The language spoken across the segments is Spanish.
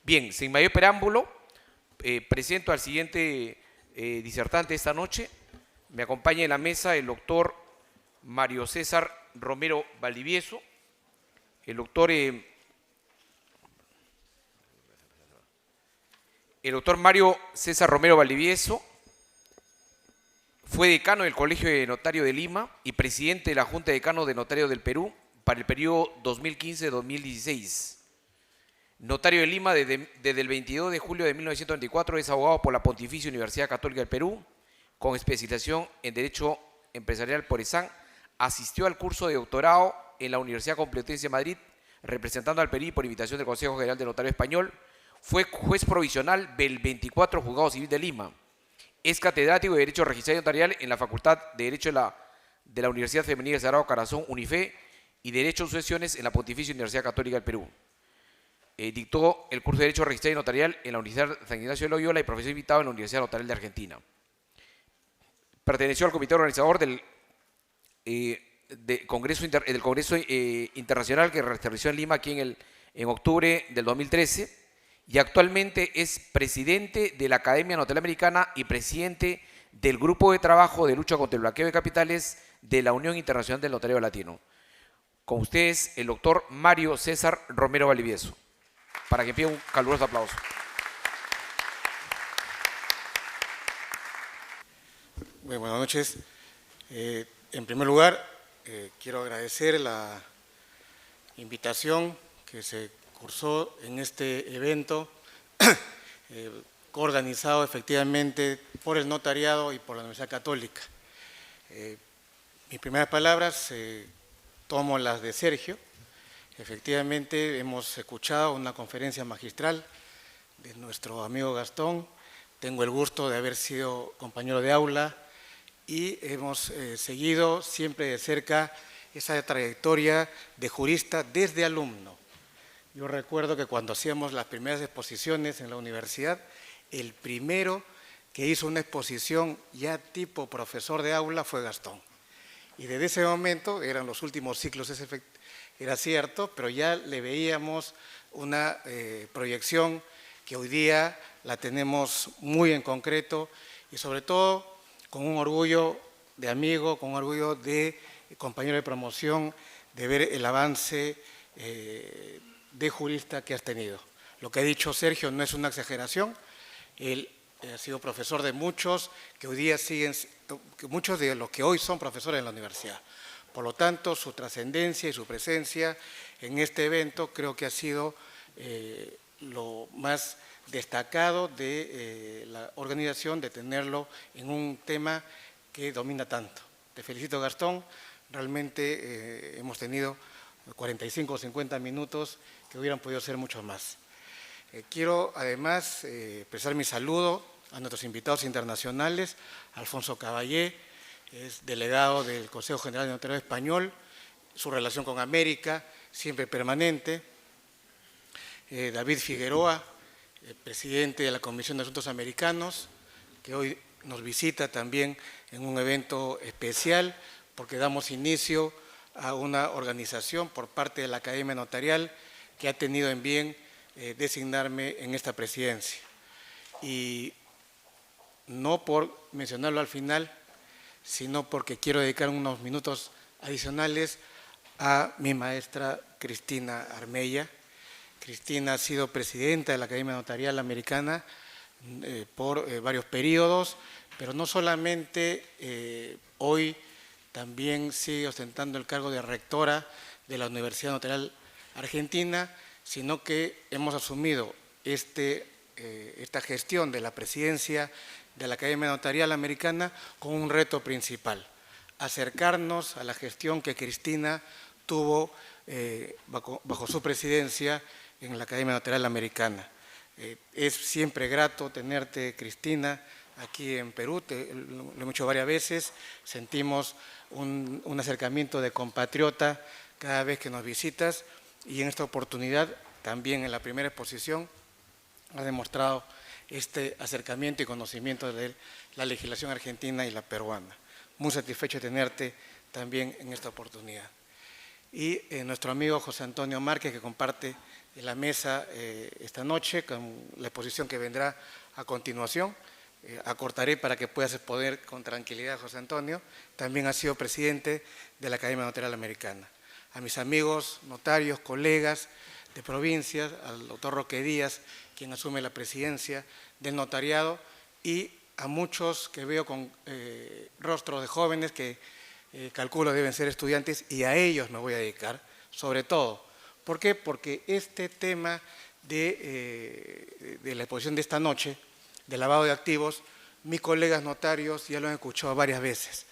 Bien, sin mayor preámbulo, presento al siguiente disertante esta noche. Me acompaña en la mesa el doctor Mario César Romero Valdivieso. El doctor Mario César Romero Valdivieso fue decano del Colegio de Notarios de Lima y presidente de la Junta de Decanos de Notarios del Perú para el periodo 2015-2016. Notario de Lima desde el 22 de julio de 1994, es abogado por la Pontificia Universidad Católica del Perú, con especialización en Derecho Empresarial por ESAN. Asistió al curso de doctorado en la Universidad Complutense de Madrid, representando al Perú por invitación del Consejo General de Notario Español. Fue juez provisional del 24 Juzgado Civil de Lima. Es catedrático de Derecho Registrado y Notarial en la Facultad de Derecho de la Universidad Femenina del Sagrado Corazón, UNIFE, y Derecho en Sucesiones en la Pontificia Universidad Católica del Perú. Dictó el curso de Derecho Registrado y Notarial en la Universidad San Ignacio de Loyola y profesor invitado en la Universidad Notarial de Argentina. Perteneció al comité organizador del Congreso Internacional que se realizó en Lima aquí en octubre del 2013, y actualmente es presidente de la Academia Notarial Americana y presidente del Grupo de Trabajo de Lucha contra el Blanqueo de Capitales de la Unión Internacional del Notario Latino. Con ustedes, el doctor Mario César Romero Valdivieso. Para que pida un caluroso aplauso. Buenas noches. En primer lugar, quiero agradecer la invitación que se cursó en este evento, organizado efectivamente por el notariado y por la Universidad Católica. Mis primeras palabras tomo las de Sergio. Efectivamente, hemos escuchado una conferencia magistral de nuestro amigo Gastón. Tengo el gusto de haber sido compañero de aula y hemos seguido siempre de cerca esa trayectoria de jurista desde alumno. Yo recuerdo que cuando hacíamos las primeras exposiciones en la universidad, el primero que hizo una exposición ya tipo profesor de aula fue Gastón. Y desde ese momento, eran los últimos ciclos, era cierto, pero ya le veíamos una proyección que hoy día la tenemos muy en concreto y sobre todo con un orgullo de amigo, con un orgullo de compañero de promoción, de ver el avance de jurista que has tenido. Lo que ha dicho Sergio no es una exageración. Él ha sido profesor de muchos que hoy día siguen, muchos de los que hoy son profesores en la universidad. Por lo tanto, su trascendencia y su presencia en este evento creo que ha sido lo más destacado de la organización, de tenerlo en un tema que domina tanto. Te felicito, Gastón. Realmente hemos tenido 45 o 50 minutos que hubieran podido ser mucho más. Quiero además expresar mi saludo a nuestros invitados internacionales. Alfonso Caballé es delegado del Consejo General de Notariado Español, su relación con América siempre permanente. David Figueroa, presidente de la Comisión de Asuntos Americanos, que hoy nos visita también en un evento especial porque damos inicio a una organización por parte de la Academia Notarial que ha tenido en bien designarme en esta presidencia. Y no por mencionarlo al final, sino porque quiero dedicar unos minutos adicionales a mi maestra Cristina Armella. Cristina ha sido presidenta de la Academia Notarial Americana por varios periodos, pero no solamente hoy también sigue ostentando el cargo de rectora de la Universidad Notarial Argentina, sino que hemos asumido esta gestión de la presidencia de la Academia Notarial Americana con un reto principal: acercarnos a la gestión que Cristina tuvo bajo su presidencia en la Academia Notarial Americana. Es siempre grato tenerte, Cristina, aquí en Perú, lo hemos hecho varias veces, sentimos un acercamiento de compatriota cada vez que nos visitas y en esta oportunidad, también en la primera exposición, has demostrado este acercamiento y conocimiento de la legislación argentina y la peruana. Muy satisfecho de tenerte también en esta oportunidad. y nuestro amigo José Antonio Márquez, que comparte la mesa esta noche con la exposición que vendrá a continuación. Acortaré para que puedas exponer con tranquilidad, José Antonio. También ha sido presidente de la Academia Notarial Americana. A mis amigos notarios, colegas de provincias, al doctor Roque Díaz, quien asume la presidencia del notariado, y a muchos que veo con rostros de jóvenes que calculo deben ser estudiantes, y a ellos me voy a dedicar, sobre todo. ¿Por qué? Porque este tema de la exposición de esta noche, de lavado de activos, mis colegas notarios ya lo han escuchado varias veces.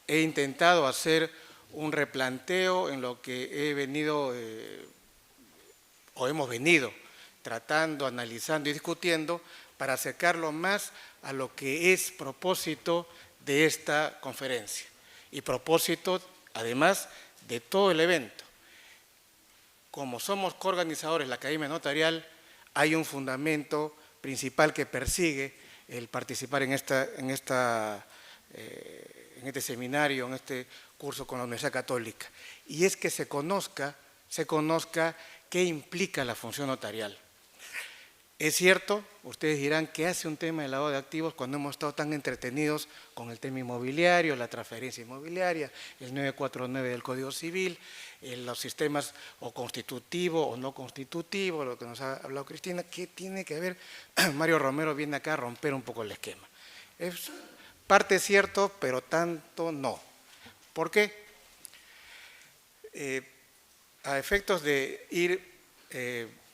He intentado hacer un replanteo en lo que he venido, o hemos venido, tratando, analizando y discutiendo para acercarlo más a lo que es propósito de esta conferencia y propósito, además, de todo el evento. Como somos coorganizadores de la Academia Notarial, hay un fundamento principal que persigue el participar en este seminario, en este curso con la Universidad Católica, y es que se conozca qué implica la función notarial. Es cierto, ustedes dirán, ¿qué hace un tema de lavado de activos cuando hemos estado tan entretenidos con el tema inmobiliario, la transferencia inmobiliaria, el 949 del Código Civil, los sistemas o constitutivo o no constitutivo, lo que nos ha hablado Cristina? ¿Qué tiene que ver? Mario Romero viene acá a romper un poco el esquema. Es parte cierto, pero tanto no. ¿Por qué? A efectos de ir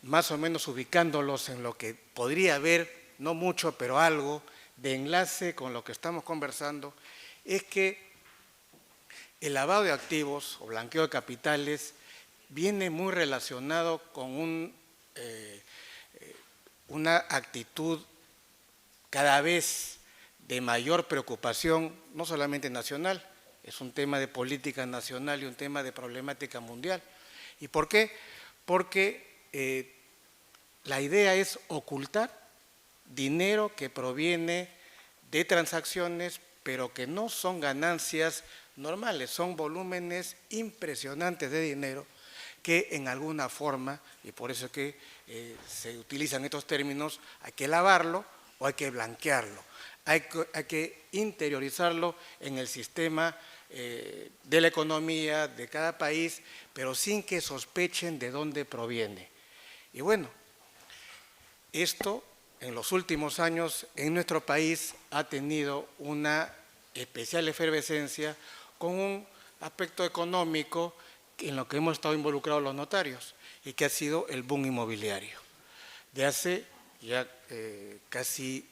más o menos ubicándolos en lo que podría haber, no mucho, pero algo de enlace con lo que estamos conversando, es que el lavado de activos o blanqueo de capitales viene muy relacionado con una actitud cada vez de mayor preocupación, no solamente nacional, es un tema de política nacional y un tema de problemática mundial. ¿Y por qué? Porque la idea es ocultar dinero que proviene de transacciones, pero que no son ganancias normales, son volúmenes impresionantes de dinero que en alguna forma, y por eso es que se utilizan estos términos, hay que lavarlo o hay que blanquearlo, hay que interiorizarlo en el sistema de la economía de cada país, pero sin que sospechen de dónde proviene. Y bueno, esto en los últimos años en nuestro país ha tenido una especial efervescencia con un aspecto económico en lo que hemos estado involucrados los notarios y que ha sido el boom inmobiliario. De hace ya casi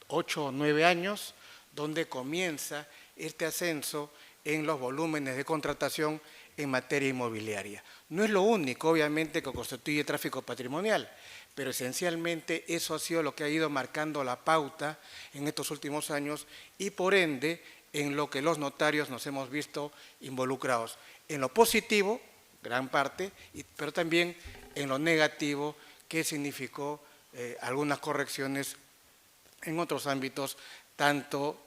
8 o 9 años, donde comienza este ascenso en los volúmenes de contratación en materia inmobiliaria. No es lo único, obviamente, que constituye tráfico patrimonial, pero esencialmente eso ha sido lo que ha ido marcando la pauta en estos últimos años y por ende en lo que los notarios nos hemos visto involucrados. En lo positivo, gran parte, pero también en lo negativo, que significó algunas correcciones en otros ámbitos, tanto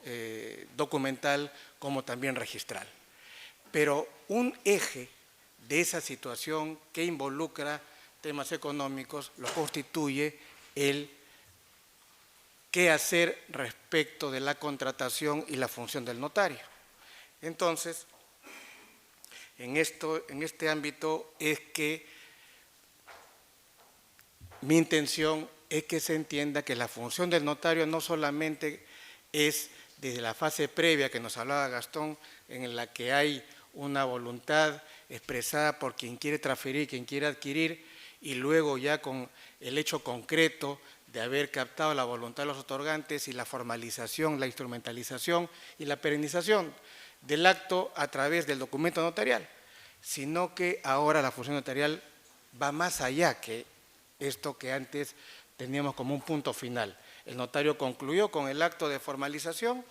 documental como también registral. Pero un eje de esa situación que involucra temas económicos lo constituye el qué hacer respecto de la contratación y la función del notario. Entonces, en este ámbito es que mi intención es que se entienda que la función del notario no solamente es desde la fase previa que nos hablaba Gastón, en la que hay una voluntad expresada por quien quiere transferir, quien quiere adquirir, y luego ya con el hecho concreto de haber captado la voluntad de los otorgantes y la formalización, la instrumentalización y la perenización del acto a través del documento notarial, sino que ahora la función notarial va más allá que esto que antes teníamos como un punto final. El notario concluyó con el acto de formalización,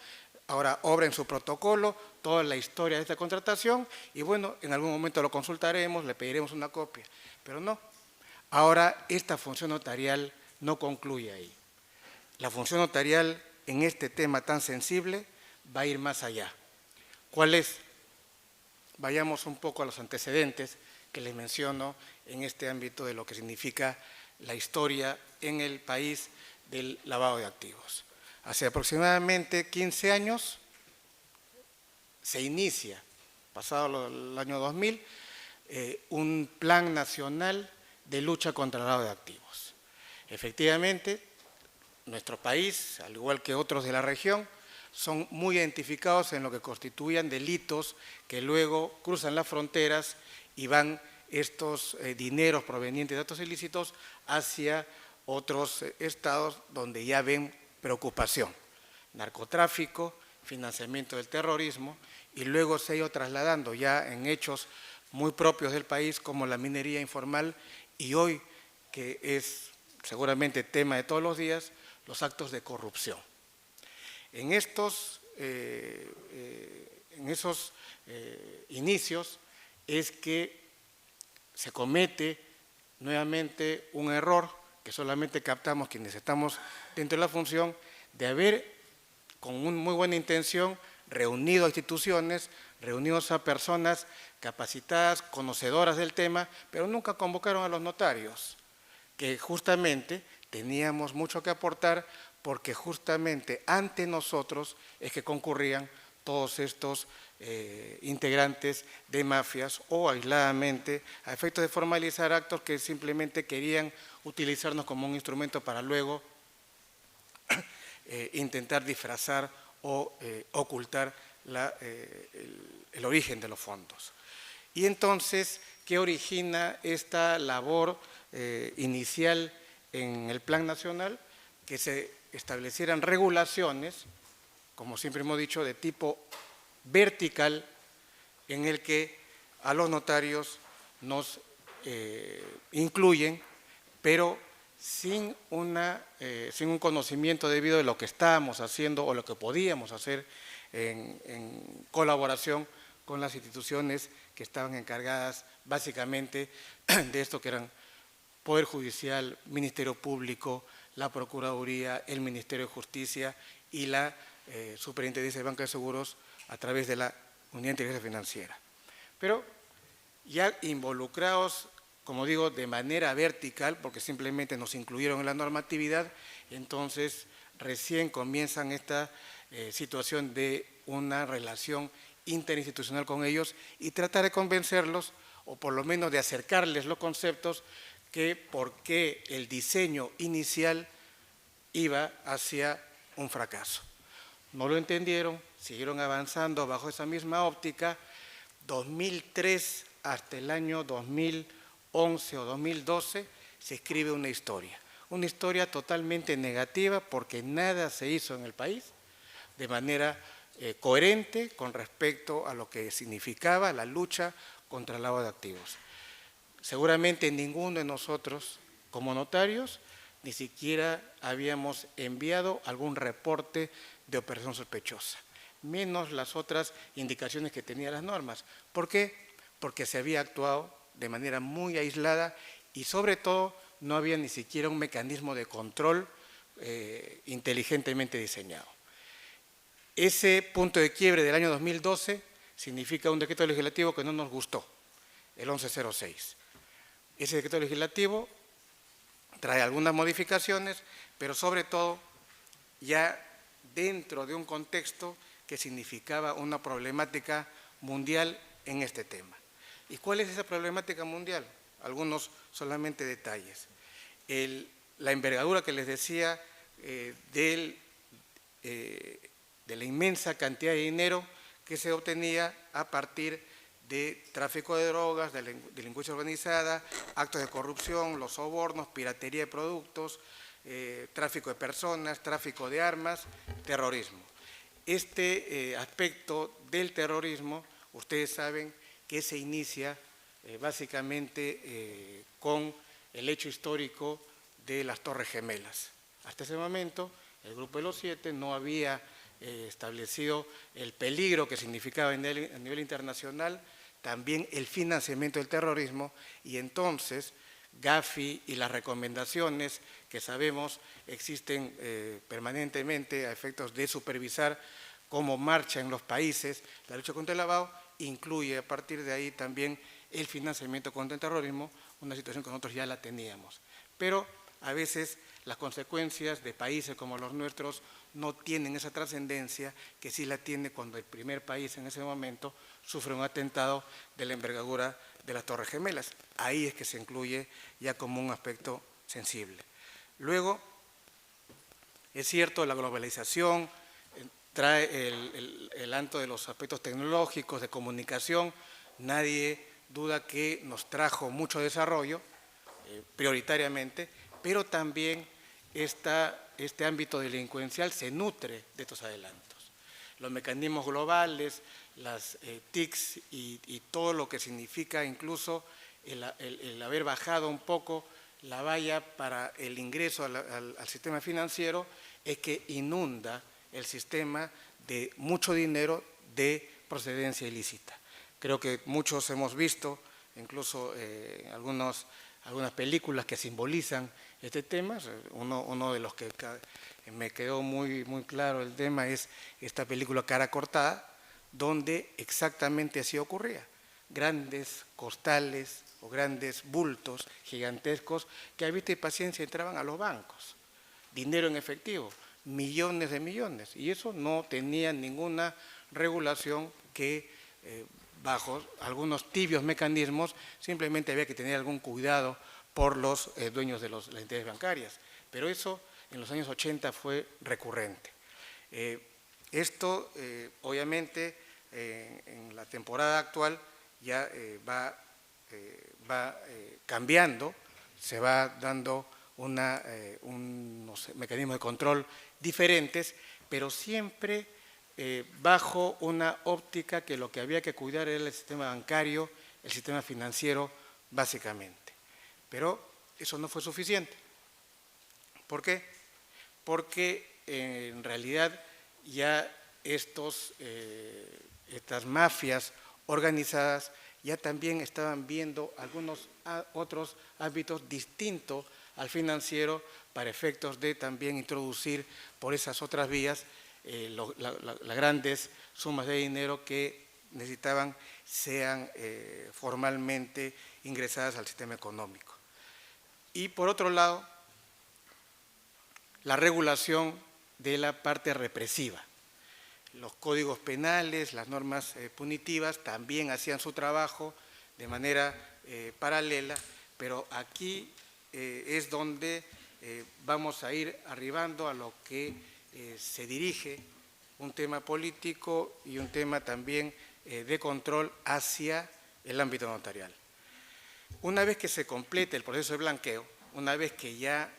ahora obra en su protocolo toda la historia de esta contratación y bueno, en algún momento lo consultaremos, le pediremos una copia, pero no. Ahora esta función notarial no concluye ahí. La función notarial en este tema tan sensible va a ir más allá. ¿Cuál es? vayamos un poco a los antecedentes que les menciono en este ámbito de lo que significa la historia en el país del lavado de activos. Hace aproximadamente 15 años se inicia, pasado el año 2000, un plan nacional de lucha contra el lavado de activos. Efectivamente, nuestro país, al igual que otros de la región, son muy identificados en lo que constituían delitos que luego cruzan las fronteras y van estos dineros provenientes de actos ilícitos hacia otros estados donde ya ven preocupación. Narcotráfico, financiamiento del terrorismo, y luego se ha ido trasladando ya en hechos muy propios del país como la minería informal y hoy, que es seguramente tema de todos los días, los actos de corrupción. En esos inicios es que se comete nuevamente un error que solamente captamos quienes estamos dentro de la función de haber, con una muy buena intención, reunido a instituciones, reunidos a personas capacitadas, conocedoras del tema, pero nunca convocaron a los notarios, que justamente teníamos mucho que aportar porque justamente ante nosotros es que concurrían todos estos integrantes de mafias o aisladamente a efectos de formalizar actos que simplemente querían utilizarnos como un instrumento para luego intentar disfrazar o ocultar el origen de los fondos. Y entonces, ¿qué origina esta labor inicial en el Plan Nacional? Que se establecieran regulaciones, como siempre hemos dicho, de tipo vertical, en el que a los notarios nos incluyen, pero sin un conocimiento debido de lo que estábamos haciendo o lo que podíamos hacer en colaboración con las instituciones que estaban encargadas básicamente de esto que eran Poder Judicial, Ministerio Público, la Procuraduría, el Ministerio de Justicia y la Superintendencia de Banca de Seguros a través de la Unidad de Inteligencia Financiera. Pero ya involucrados, como digo, de manera vertical, porque simplemente nos incluyeron en la normatividad, entonces recién comienzan esta situación de una relación interinstitucional con ellos y tratar de convencerlos, o por lo menos de acercarles los conceptos, que por qué el diseño inicial iba hacia un fracaso. No lo entendieron, siguieron avanzando bajo esa misma óptica. 2003 hasta el año 2011 o 2012 se escribe una historia totalmente negativa porque nada se hizo en el país de manera coherente con respecto a lo que significaba la lucha contra el lavado de activos. Seguramente ninguno de nosotros, como notarios, ni siquiera habíamos enviado algún reporte de operación sospechosa, menos las otras indicaciones que tenían las normas. ¿Por qué? Porque se había actuado de manera muy aislada y sobre todo no había ni siquiera un mecanismo de control inteligentemente diseñado. Ese punto de quiebre del año 2012 significa un decreto legislativo que no nos gustó, el 1106. Ese decreto legislativo trae algunas modificaciones, pero sobre todo ya dentro de un contexto que significaba una problemática mundial en este tema. ¿Y cuál es esa problemática mundial? Algunos solamente detalles. La envergadura que les decía de la inmensa cantidad de dinero que se obtenía a partir de tráfico de drogas, de delincuencia organizada, actos de corrupción, los sobornos, piratería de productos, tráfico de personas, tráfico de armas, terrorismo. Este aspecto del terrorismo, ustedes saben que se inicia básicamente con el hecho histórico de las Torres Gemelas. Hasta ese momento, el Grupo de los Siete no había establecido el peligro que significaba a nivel internacional, también el financiamiento del terrorismo, y entonces Gafi y las recomendaciones que sabemos existen permanentemente a efectos de supervisar cómo marcha en los países la lucha contra el lavado, incluye a partir de ahí también el financiamiento contra el terrorismo, una situación que nosotros ya la teníamos. Pero a veces las consecuencias de países como los nuestros no tienen esa trascendencia que sí la tiene cuando el primer país en ese momento sufre un atentado de la envergadura de las Torres Gemelas. Ahí es que se incluye ya como un aspecto sensible. Luego, es cierto, la globalización trae el anto de los aspectos tecnológicos, de comunicación. Nadie duda que nos trajo mucho desarrollo, prioritariamente, pero también este ámbito delincuencial se nutre de estos adelantos. Los mecanismos globales, las TICs y todo lo que significa incluso el haber bajado un poco la valla para el ingreso al sistema financiero es que inunda el sistema de mucho dinero de procedencia ilícita. Creo que muchos hemos visto, incluso algunas películas que simbolizan este tema. Uno de los que me quedó muy claro el tema es esta película Cara Cortada, donde exactamente así ocurría. Grandes costales o grandes bultos gigantescos que a vista y paciencia entraban a los bancos. Dinero en efectivo, millones de millones. Y eso no tenía ninguna regulación que bajo algunos tibios mecanismos simplemente había que tener algún cuidado por los dueños de las entidades bancarias. Pero eso en los años 80 fue recurrente. Esto, obviamente, en la temporada actual ya va cambiando, se va dando unos mecanismos de control diferentes, pero siempre bajo una óptica que lo que había que cuidar era el sistema bancario, el sistema financiero, básicamente. Pero eso no fue suficiente. ¿Por qué? Porque en realidad ya estas mafias organizadas ya también estaban viendo algunos otros ámbitos distintos al financiero para efectos de también introducir por esas otras vías las grandes sumas de dinero que necesitaban sean formalmente ingresadas al sistema económico. Y por otro lado, la regulación de la parte represiva. Los códigos penales, las normas punitivas también hacían su trabajo de manera paralela, pero aquí es donde vamos a ir arribando a lo que se dirige un tema político y un tema también de control hacia el ámbito notarial. Una vez que se complete el proceso de blanqueo, una vez que ya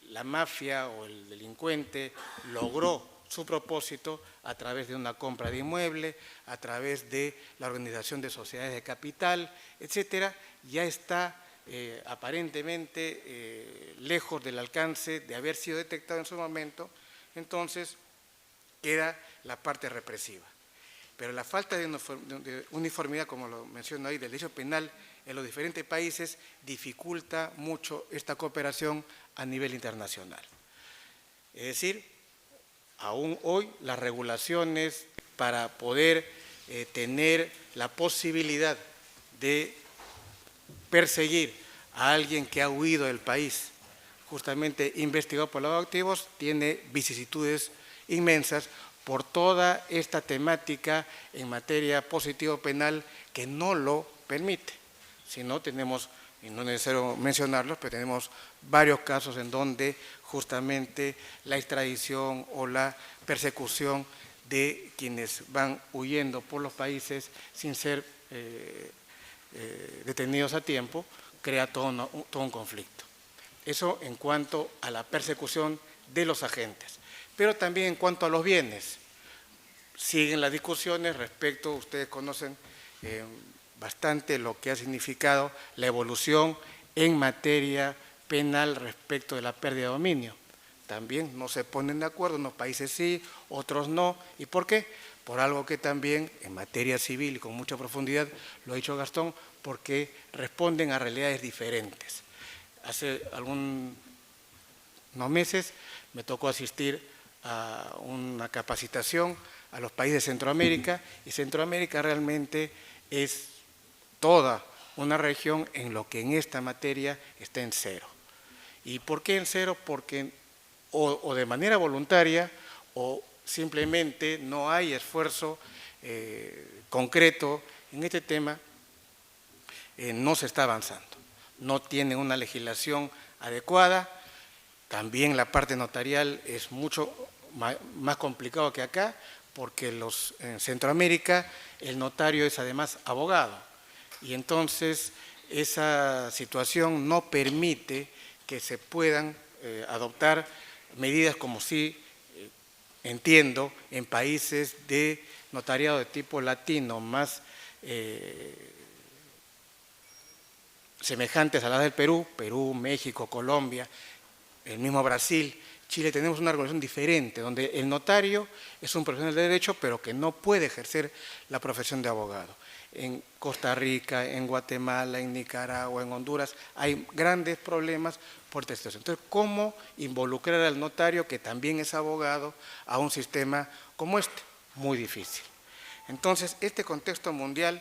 la mafia o el delincuente logró su propósito a través de una compra de inmueble, a través de la organización de sociedades de capital, etcétera, ya está aparentemente lejos del alcance de haber sido detectado en su momento, entonces queda la parte represiva. Pero la falta de uniformidad, como lo menciono ahí, del derecho penal en los diferentes países dificulta mucho esta cooperación a nivel internacional. Es decir, aún hoy las regulaciones para poder tener la posibilidad de perseguir a alguien que ha huido del país, justamente investigado por lavado de activos, tiene vicisitudes inmensas por toda esta temática en materia positivo penal que no lo permite. Si no, tenemos, y no es necesario mencionarlos, pero tenemos varios casos en donde justamente la extradición o la persecución de quienes van huyendo por los países sin ser detenidos a tiempo, crea todo un conflicto. Eso en cuanto a la persecución de los agentes. Pero también en cuanto a los bienes, siguen las discusiones respecto, ustedes conocen bastante lo que ha significado la evolución en materia penal respecto de la pérdida de dominio. También no se ponen de acuerdo, unos países sí, otros no. ¿Y por qué? Por algo que también en materia civil y con mucha profundidad lo ha dicho Gastón, porque responden a realidades diferentes. Hace algunos meses me tocó asistir a una capacitación a los países de Centroamérica, y Centroamérica realmente es toda una región en lo que en esta materia está en cero. ¿Y por qué en cero? Porque o de manera voluntaria o simplemente no hay esfuerzo concreto en este tema, no se está avanzando. No tiene una legislación adecuada. También la parte notarial es mucho más complicado que acá, porque en Centroamérica el notario es además abogado, y entonces esa situación no permite que se puedan adoptar medidas como sí entiendo en países de notariado de tipo latino, más semejantes a las del Perú, México, Colombia, el mismo Brasil, Chile. Tenemos una regulación diferente, donde el notario es un profesional de derecho, pero que no puede ejercer la profesión de abogado. En Costa Rica, en Guatemala, en Nicaragua, en Honduras, hay grandes problemas por esta situación. Entonces, ¿cómo involucrar al notario, que también es abogado, a un sistema como este? Muy difícil. Entonces, este contexto mundial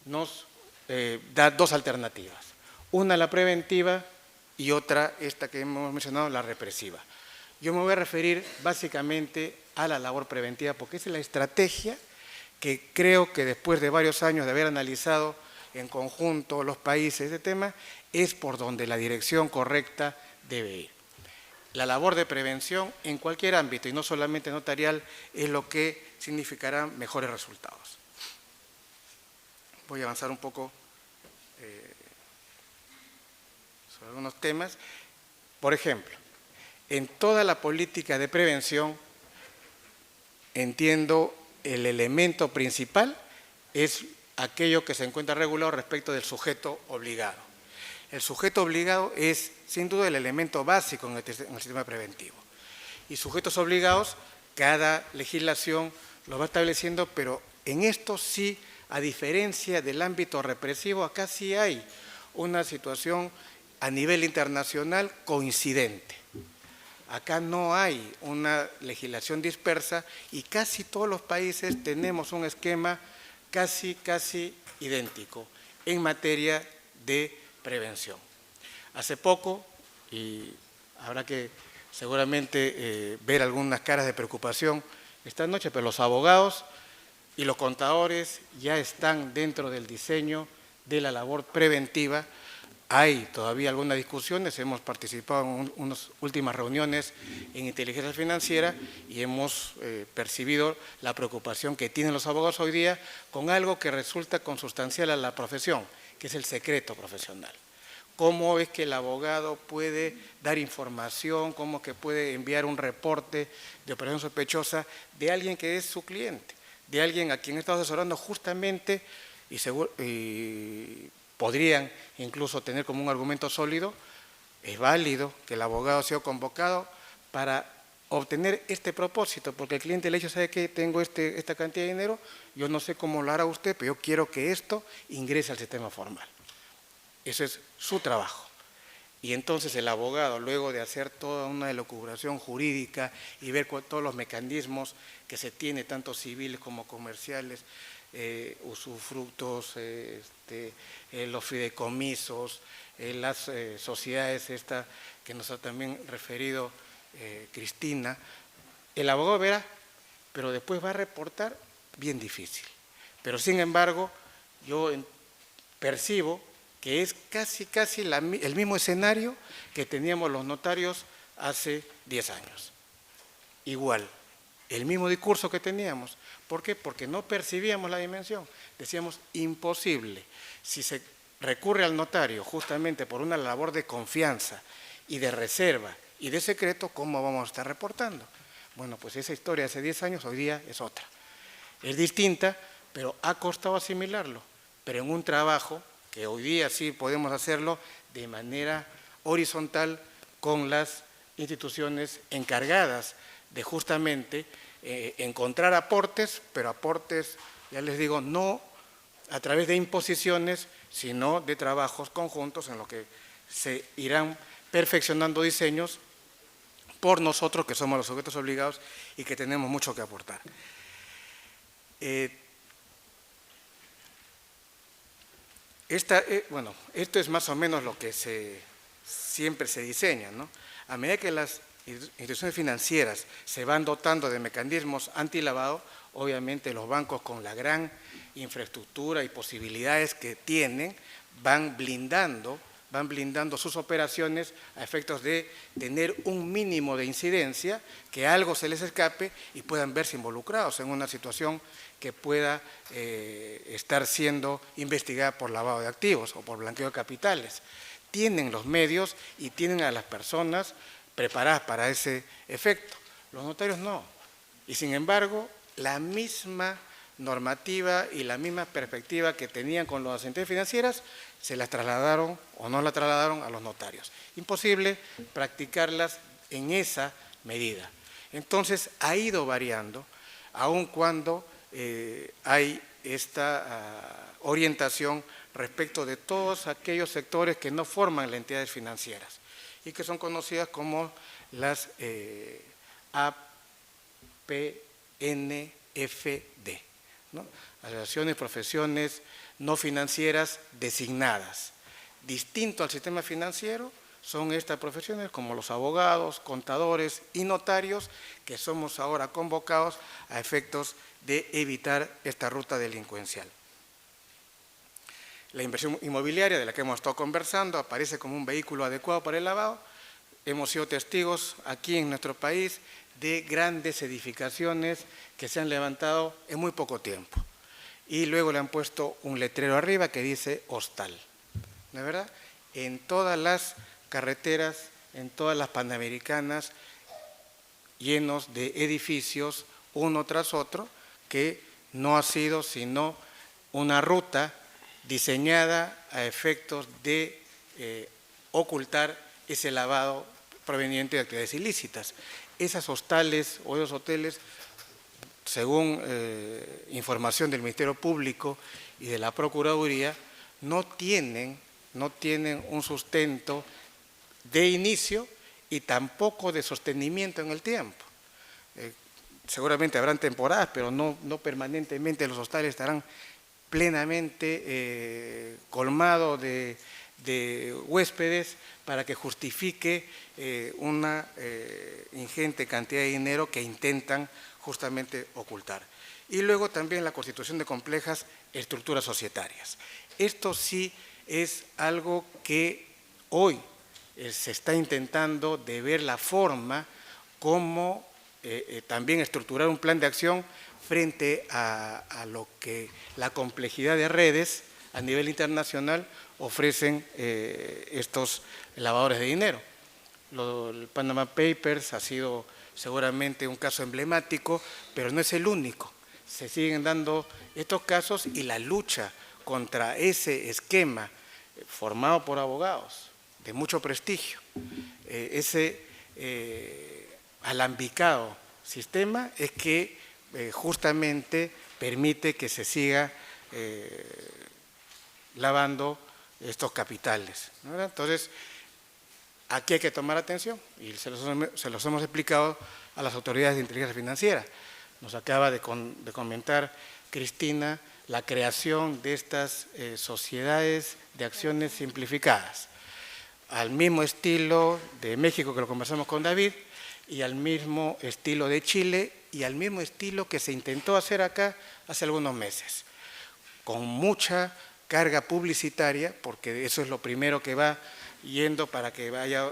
nos da dos alternativas. Una, la preventiva, y otra, esta que hemos mencionado, la represiva. Yo me voy a referir básicamente a la labor preventiva, porque esa es la estrategia que creo que después de varios años de haber analizado en conjunto los países de tema, es por donde la dirección correcta debe ir. La labor de prevención en cualquier ámbito, y no solamente notarial, es lo que significará mejores resultados. Voy a avanzar un poco sobre algunos temas. Por ejemplo, en toda la política de prevención, entiendo el elemento principal es aquello que se encuentra regulado respecto del sujeto obligado. El sujeto obligado es, sin duda, el elemento básico en el sistema preventivo. Y sujetos obligados, cada legislación lo va estableciendo, pero en esto sí, a diferencia del ámbito represivo, acá sí hay una situación a nivel internacional coincidente. Acá no hay una legislación dispersa y casi todos los países tenemos un esquema casi idéntico en materia de prevención. Hace poco, y habrá que seguramente ver algunas caras de preocupación esta noche, pero los abogados y los contadores ya están dentro del diseño de la labor preventiva. Hay todavía algunas discusiones, hemos participado en unas últimas reuniones en inteligencia financiera y hemos percibido la preocupación que tienen los abogados hoy día con algo que resulta consustancial a la profesión, que es el secreto profesional. ¿Cómo es que el abogado puede dar información, cómo es que puede enviar un reporte de operación sospechosa de alguien que es su cliente, de alguien a quien está asesorando justamente y podrían incluso tener como un argumento sólido? Es válido que el abogado sea convocado para obtener este propósito, porque el cliente le dice, ¿sabe qué? Tengo esta cantidad de dinero, yo no sé cómo lo hará usted, pero yo quiero que esto ingrese al sistema formal. Eso es su trabajo. Y entonces el abogado, luego de hacer toda una elucubración jurídica y ver todos los mecanismos que se tiene, tanto civiles como comerciales, usufructos, los fideicomisos, las sociedades esta que nos ha también referido Cristina, el abogado verá, pero después va a reportar bien difícil. Pero sin embargo, yo percibo que es casi el mismo escenario que teníamos los notarios hace 10 años. Igual, el mismo discurso que teníamos. ¿Por qué? Porque no percibíamos la dimensión. Decíamos, imposible. Si se recurre al notario justamente por una labor de confianza y de reserva y de secreto, ¿cómo vamos a estar reportando? Bueno, pues esa historia hace 10 años, hoy día es otra. Es distinta, pero ha costado asimilarlo. Pero en un trabajo que hoy día sí podemos hacerlo de manera horizontal con las instituciones encargadas de justamente encontrar aportes, pero aportes, ya les digo, no a través de imposiciones, sino de trabajos conjuntos en los que se irán perfeccionando diseños por nosotros que somos los sujetos obligados y que tenemos mucho que aportar. Bueno, esto es más o menos lo que siempre se diseña, ¿no? A medida que las instituciones financieras se van dotando de mecanismos antilavado, obviamente los bancos, con la gran infraestructura y posibilidades que tienen, van blindando sus operaciones a efectos de tener un mínimo de incidencia, que algo se les escape y puedan verse involucrados en una situación que pueda estar siendo investigada por lavado de activos o por blanqueo de capitales. Tienen los medios y tienen a las personas preparadas para ese efecto. Los notarios no. Y sin embargo, la misma normativa y la misma perspectiva que tenían con las entidades financieras, se las trasladaron o no las trasladaron a los notarios. Imposible practicarlas en esa medida. Entonces, ha ido variando, aun cuando hay esta orientación respecto de todos aquellos sectores que no forman las entidades financieras y que son conocidas como las APNFD, ¿no? Asociaciones, profesiones no financieras designadas. Distinto al sistema financiero son estas profesiones como los abogados, contadores y notarios, que somos ahora convocados a efectos de evitar esta ruta delincuencial. La inversión inmobiliaria, de la que hemos estado conversando, aparece como un vehículo adecuado para el lavado. Hemos sido testigos aquí en nuestro país de grandes edificaciones que se han levantado en muy poco tiempo. Y luego le han puesto un letrero arriba que dice hostal. ¿No es verdad? En todas las carreteras, en todas las panamericanas, llenos de edificios uno tras otro, que no ha sido sino una ruta diseñada a efectos de ocultar ese lavado proveniente de actividades ilícitas. Esas hostales o esos hoteles, según información del Ministerio Público y de la Procuraduría, no tienen un sustento de inicio y tampoco de sostenimiento en el tiempo. Seguramente habrán temporadas, pero no permanentemente los hostales estarán plenamente colmados de huéspedes para que justifique una ingente cantidad de dinero que intentan justamente ocultar. Y luego también la constitución de complejas estructuras societarias. Esto sí es algo que hoy se está intentando de ver la forma como también estructurar un plan de acción frente a lo que la complejidad de redes a nivel internacional ofrecen estos lavadores de dinero. El Panama Papers ha sido seguramente un caso emblemático, pero no es el único. Se siguen dando estos casos y la lucha contra ese esquema formado por abogados de mucho prestigio, ese alambicado sistema es que justamente permite que se siga lavando estos capitales, ¿no? Entonces, aquí hay que tomar atención y se los hemos explicado a las autoridades de inteligencia financiera. Nos acaba de comentar Cristina la creación de estas sociedades de acciones simplificadas, al mismo estilo de México, que lo conversamos con David, y al mismo estilo de Chile, y al mismo estilo que se intentó hacer acá hace algunos meses, con mucha carga publicitaria, porque eso es lo primero que va yendo para que vaya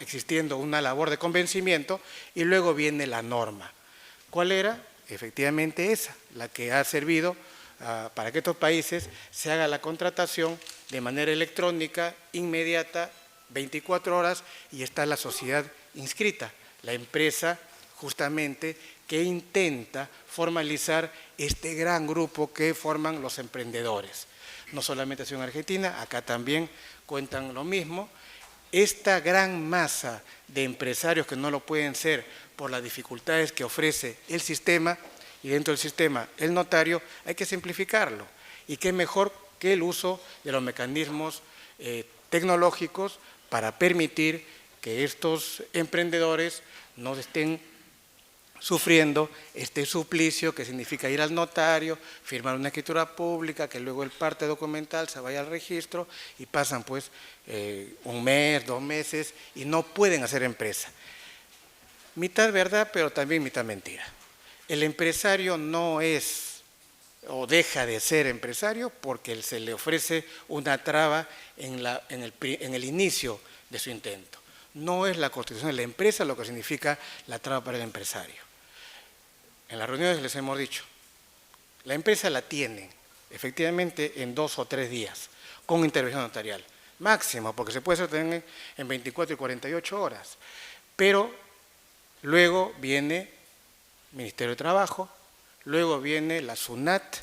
existiendo una labor de convencimiento, y luego viene la norma. ¿Cuál era? Efectivamente esa, la que ha servido para que estos países se haga la contratación de manera electrónica, inmediata, 24 horas, y está la sociedad inscrita, la empresa justamente que intenta formalizar este gran grupo que forman los emprendedores. No solamente ha sido en Argentina, acá también cuentan lo mismo. Esta gran masa de empresarios que no lo pueden ser por las dificultades que ofrece el sistema, y dentro del sistema el notario, hay que simplificarlo. Y qué mejor que el uso de los mecanismos tecnológicos para permitir que estos emprendedores no estén sufriendo este suplicio que significa ir al notario, firmar una escritura pública, que luego el parte documental se vaya al registro y pasan pues un mes, 2 meses y no pueden hacer empresa. Mitad verdad, pero también mitad mentira. El empresario no es o deja de ser empresario porque se le ofrece una traba en el inicio de su intento. No es la constitución de la empresa lo que significa la traba para el empresario. En las reuniones les hemos dicho, la empresa la tienen efectivamente en 2 o 3 días con intervención notarial, máximo, porque se puede hacer también en 24 y 48 horas, pero luego viene Ministerio de Trabajo, luego viene la SUNAT,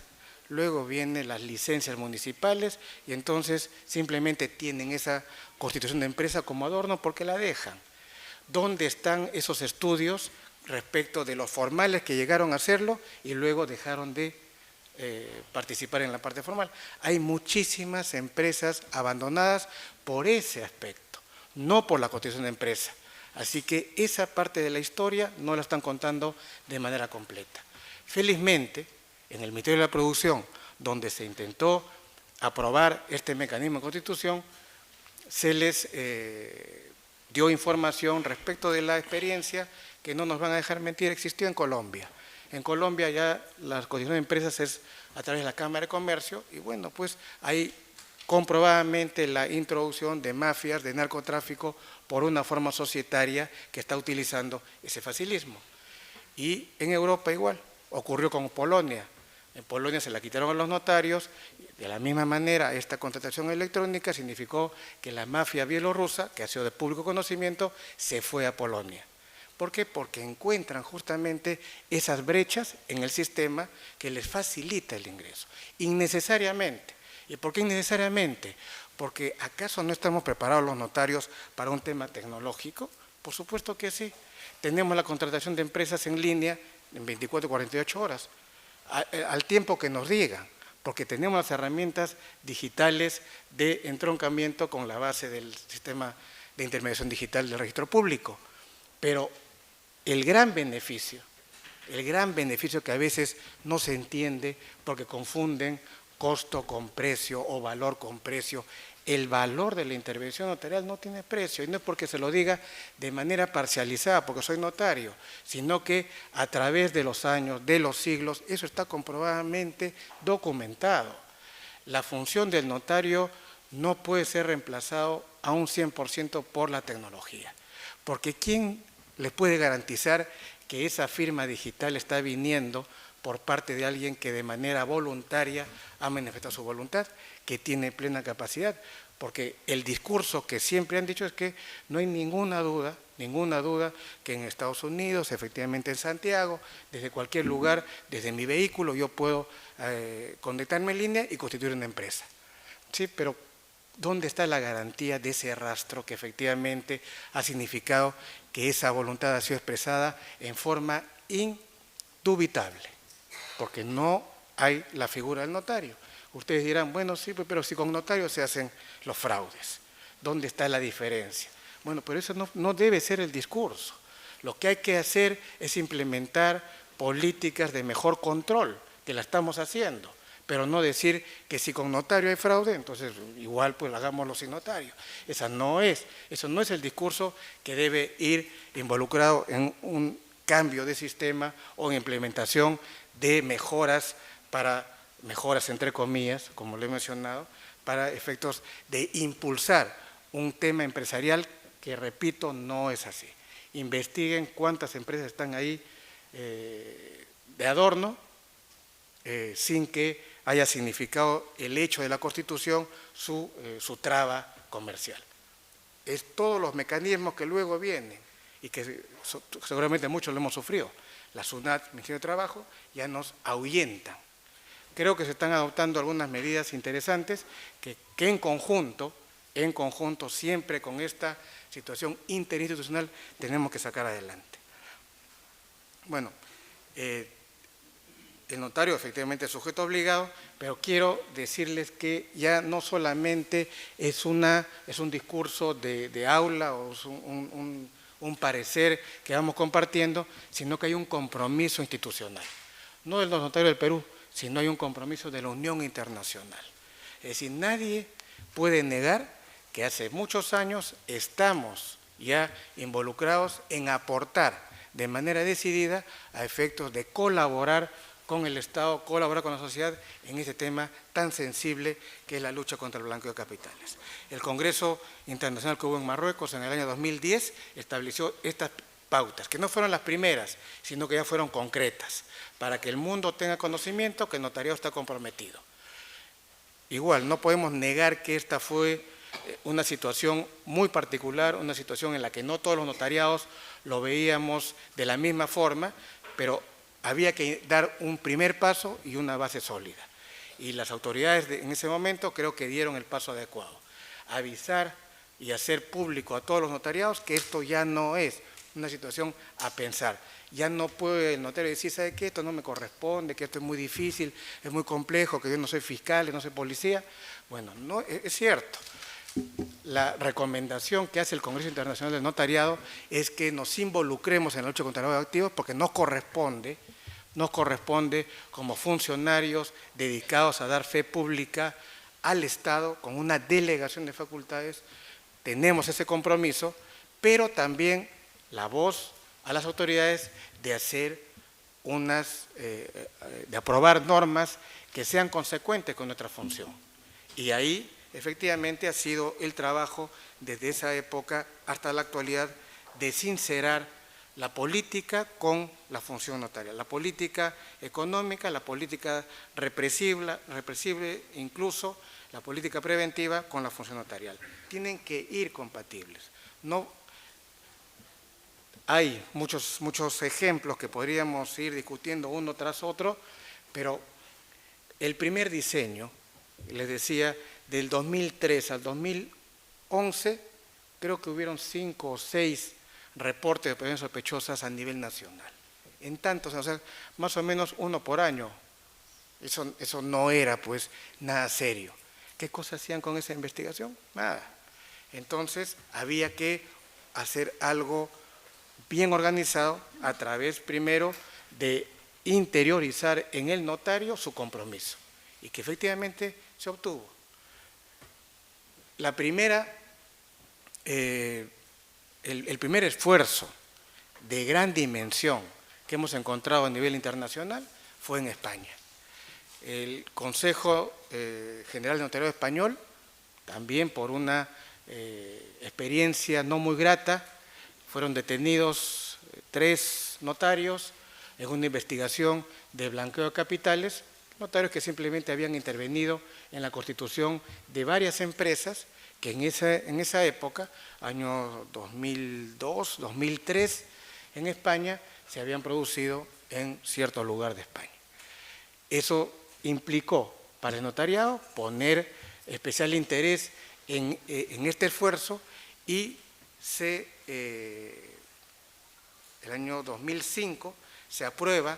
luego vienen las licencias municipales y entonces simplemente tienen esa constitución de empresa como adorno porque la dejan. ¿Dónde están esos estudios respecto de los formales que llegaron a hacerlo y luego dejaron de participar en la parte formal? Hay muchísimas empresas abandonadas por ese aspecto, no por la constitución de empresa. Así que esa parte de la historia no la están contando de manera completa. Felizmente, en el Ministerio de la Producción, donde se intentó aprobar este mecanismo de constitución, se les dio información respecto de la experiencia que no nos van a dejar mentir, existió en Colombia. En Colombia ya la constitución de empresas es a través de la Cámara de Comercio y bueno, pues hay comprobadamente la introducción de mafias, de narcotráfico por una forma societaria que está utilizando ese facilismo. Y en Europa igual, ocurrió con Polonia. En Polonia se la quitaron a los notarios, de la misma manera esta contratación electrónica significó que la mafia bielorrusa, que ha sido de público conocimiento, se fue a Polonia. ¿Por qué? Porque encuentran justamente esas brechas en el sistema que les facilita el ingreso, innecesariamente. ¿Y por qué innecesariamente? Porque ¿acaso no estamos preparados los notarios para un tema tecnológico? Por supuesto que sí. Tenemos la contratación de empresas en línea en 24 o 48 horas, al tiempo que nos digan, porque tenemos las herramientas digitales de entroncamiento con la base del sistema de intermediación digital del registro público. Pero el gran beneficio que a veces no se entiende porque confunden costo con precio o valor con precio. El valor de la intervención notarial no tiene precio y no es porque se lo diga de manera parcializada porque soy notario, sino que a través de los años, de los siglos, eso está comprobadamente documentado. La función del notario no puede ser reemplazado a un 100% por la tecnología, porque ¿quién les puede garantizar que esa firma digital está viniendo por parte de alguien que de manera voluntaria ha manifestado su voluntad, que tiene plena capacidad? Porque el discurso que siempre han dicho es que no hay ninguna duda que en Estados Unidos, efectivamente en Santiago, desde cualquier lugar, desde mi vehículo, yo puedo conectarme en línea y constituir una empresa. Sí, pero ¿dónde está la garantía de ese rastro que efectivamente ha significado que esa voluntad ha sido expresada en forma indubitable? Porque no hay la figura del notario. Ustedes dirán, bueno, sí, pero si con notario se hacen los fraudes, ¿dónde está la diferencia? Bueno, pero eso no debe ser el discurso. Lo que hay que hacer es implementar políticas de mejor control, que la estamos haciendo, pero no decir que si con notario hay fraude, entonces igual pues hagámoslo sin notario. Eso no es el discurso que debe ir involucrado en un cambio de sistema o en implementación de mejoras entre comillas, como lo he mencionado, para efectos de impulsar un tema empresarial que, repito, no es así. Investiguen cuántas empresas están ahí de adorno, sin que haya significado el hecho de la Constitución su traba comercial. Es todos los mecanismos que luego vienen y que seguramente muchos lo hemos sufrido. La SUNAT, el Ministerio de Trabajo, ya nos ahuyentan. Creo que se están adoptando algunas medidas interesantes que en conjunto, siempre con esta situación interinstitucional, tenemos que sacar adelante. Bueno, el notario efectivamente es sujeto obligado, pero quiero decirles que ya no solamente es un discurso de aula o es un parecer que vamos compartiendo, sino que hay un compromiso institucional, no de los notarios del Perú, sino hay un compromiso de la Unión Internacional. Es decir, nadie puede negar que hace muchos años estamos ya involucrados en aportar de manera decidida a efectos de colaborar con el Estado, colaborar con la sociedad en este tema tan sensible que es la lucha contra el blanqueo de capitales. El Congreso Internacional que hubo en Marruecos en el año 2010 estableció estas pautas, que no fueron las primeras, sino que ya fueron concretas, para que el mundo tenga conocimiento que el notariado está comprometido. Igual, no podemos negar que esta fue una situación muy particular, una situación en la que no todos los notariados lo veíamos de la misma forma, pero había que dar un primer paso y una base sólida. Y las autoridades en ese momento creo que dieron el paso adecuado. Avisar y hacer público a todos los notariados que esto ya no es una situación a pensar. Ya no puede el notario decir, ¿sabe qué? Esto no me corresponde, que esto es muy difícil, es muy complejo, que yo no soy fiscal, no soy policía. Bueno, no, es cierto. La recomendación que hace el Congreso Internacional del Notariado es que nos involucremos en la lucha contra el lavado de activos porque nos corresponde como funcionarios dedicados a dar fe pública al Estado con una delegación de facultades. Tenemos ese compromiso, pero también la voz a las autoridades de hacer de aprobar normas que sean consecuentes con nuestra función. Y ahí efectivamente ha sido el trabajo desde esa época hasta la actualidad de sincerar la política con la función notarial, la política económica, la política represible, incluso la política preventiva con la función notarial. Tienen que ir compatibles. No, hay muchos ejemplos que podríamos ir discutiendo uno tras otro, pero el primer diseño, les decía, del 2003 al 2011, creo que hubieron 5 o 6 reportes de operaciones sospechosas a nivel nacional. En tantos, o sea, más o menos uno por año. Eso no era, pues, nada serio. ¿Qué cosas hacían con esa investigación? Nada. Entonces, había que hacer algo bien organizado a través, primero, de interiorizar en el notario su compromiso, y que efectivamente se obtuvo. La primera, el primer esfuerzo de gran dimensión que hemos encontrado a nivel internacional fue en España. El Consejo General de Notariado Español, también por una experiencia no muy grata, fueron detenidos 3 notarios en una investigación de blanqueo de capitales, notarios que simplemente habían intervenido en la constitución de varias empresas que en esa época, año 2002, 2003, en España, se habían producido en cierto lugar de España. Eso implicó para el notariado poner especial interés en este esfuerzo y el año 2005 se aprueba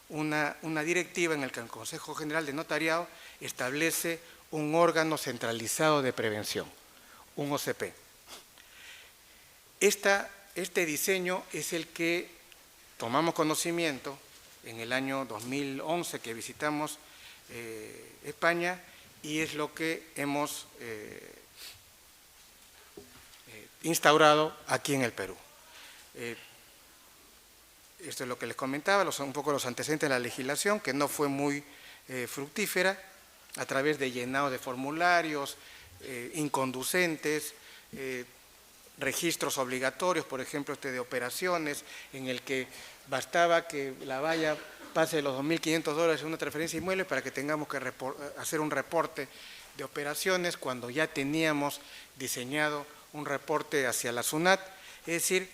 una directiva en la que el Consejo General de Notariado establece un órgano centralizado de prevención, un OCP. Este diseño es el que tomamos conocimiento en el año 2011 que visitamos España, y es lo que hemos instaurado aquí en el Perú. Esto es lo que les comentaba, un poco los antecedentes de la legislación, que no fue muy fructífera, a través de llenado de formularios, inconducentes, registros obligatorios, por ejemplo, de operaciones, en el que bastaba que la valla pase de los $2.500 en una transferencia inmueble para que tengamos que hacer un reporte de operaciones cuando ya teníamos diseñado un reporte hacia la SUNAT, es decir,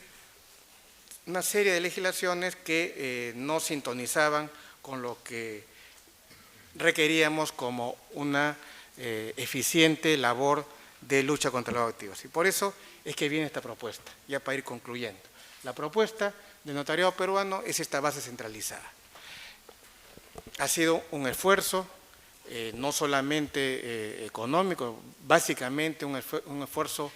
una serie de legislaciones que no sintonizaban con lo que requeríamos como una eficiente labor de lucha contra el lavado de activos. Y por eso es que viene esta propuesta, ya para ir concluyendo. La propuesta del notariado peruano es esta base centralizada. Ha sido un esfuerzo, no solamente económico, básicamente un esfuerzo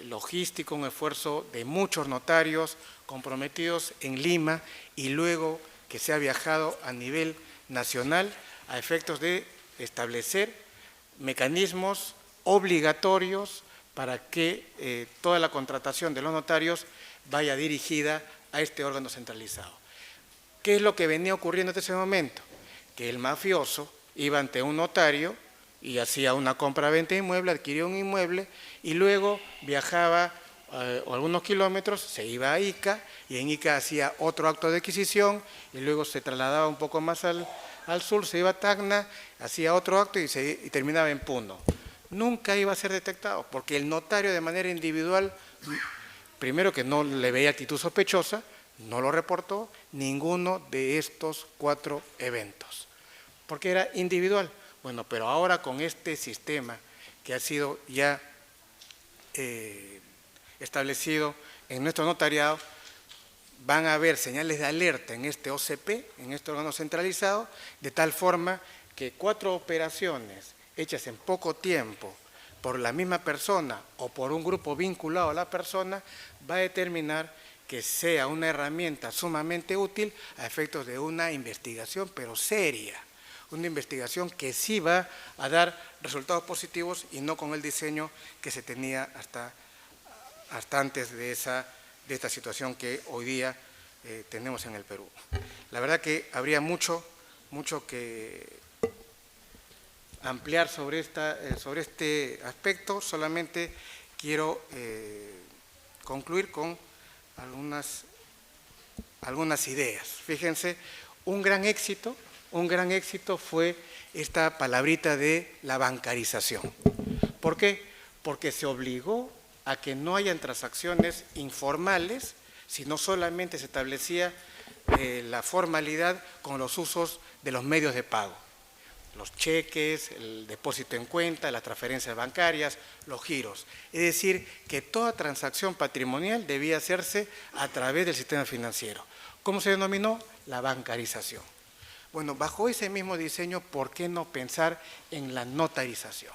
logístico, un esfuerzo de muchos notarios comprometidos en Lima y luego que se ha viajado a nivel nacional a efectos de establecer mecanismos obligatorios para que toda la contratación de los notarios vaya dirigida a este órgano centralizado. ¿Qué es lo que venía ocurriendo en ese momento? Que el mafioso iba ante un notario y hacía una compra-venta de inmueble, adquiría un inmueble y luego viajaba algunos kilómetros, se iba a Ica y en Ica hacía otro acto de adquisición y luego se trasladaba un poco más al sur, se iba a Tacna, hacía otro acto y terminaba en Puno. Nunca iba a ser detectado porque el notario de manera individual, primero que no le veía actitud sospechosa, no lo reportó ninguno de estos 4 eventos, porque era individual. Bueno, pero ahora con este sistema que ha sido ya establecido en nuestro notariado, van a haber señales de alerta en este OCP, en este órgano centralizado, de tal forma que 4 operaciones hechas en poco tiempo por la misma persona o por un grupo vinculado a la persona, va a determinar que sea una herramienta sumamente útil a efectos de una investigación, pero seria. Una investigación que sí va a dar resultados positivos y no con el diseño que se tenía hasta antes de esta situación que hoy día tenemos en el Perú. La verdad que habría mucho que ampliar sobre este aspecto. Solamente quiero concluir con algunas ideas. Fíjense, un gran éxito fue esta palabrita de la bancarización. ¿Por qué? Porque se obligó a que no hayan transacciones informales, sino solamente se establecía la formalidad con los usos de los medios de pago. Los cheques, el depósito en cuenta, las transferencias bancarias, los giros. Es decir, que toda transacción patrimonial debía hacerse a través del sistema financiero. ¿Cómo se denominó? La bancarización. Bueno, bajo ese mismo diseño, ¿por qué no pensar en la notarización?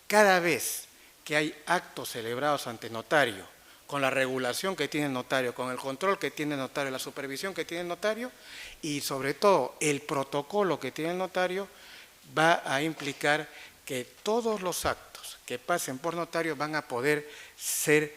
Cada vez que hay actos celebrados ante notario, con la regulación que tiene el notario, con el control que tiene el notario, la supervisión que tiene el notario y sobre todo el protocolo que tiene el notario, va a implicar que todos los actos que pasen por notario van a poder ser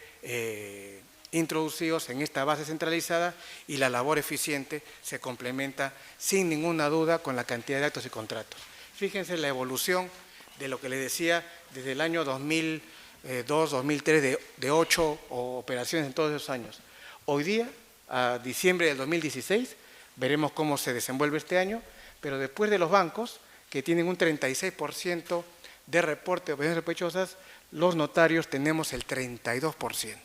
introducidos en esta base centralizada y la labor eficiente se complementa sin ninguna duda con la cantidad de actos y contratos. Fíjense la evolución de lo que les decía desde el año 2002, 2003, de 8 operaciones en todos esos años. Hoy día, a diciembre del 2016, veremos cómo se desenvuelve este año, pero después de los bancos, que tienen un 36% de reporte de operaciones sospechosas, los notarios tenemos el 32%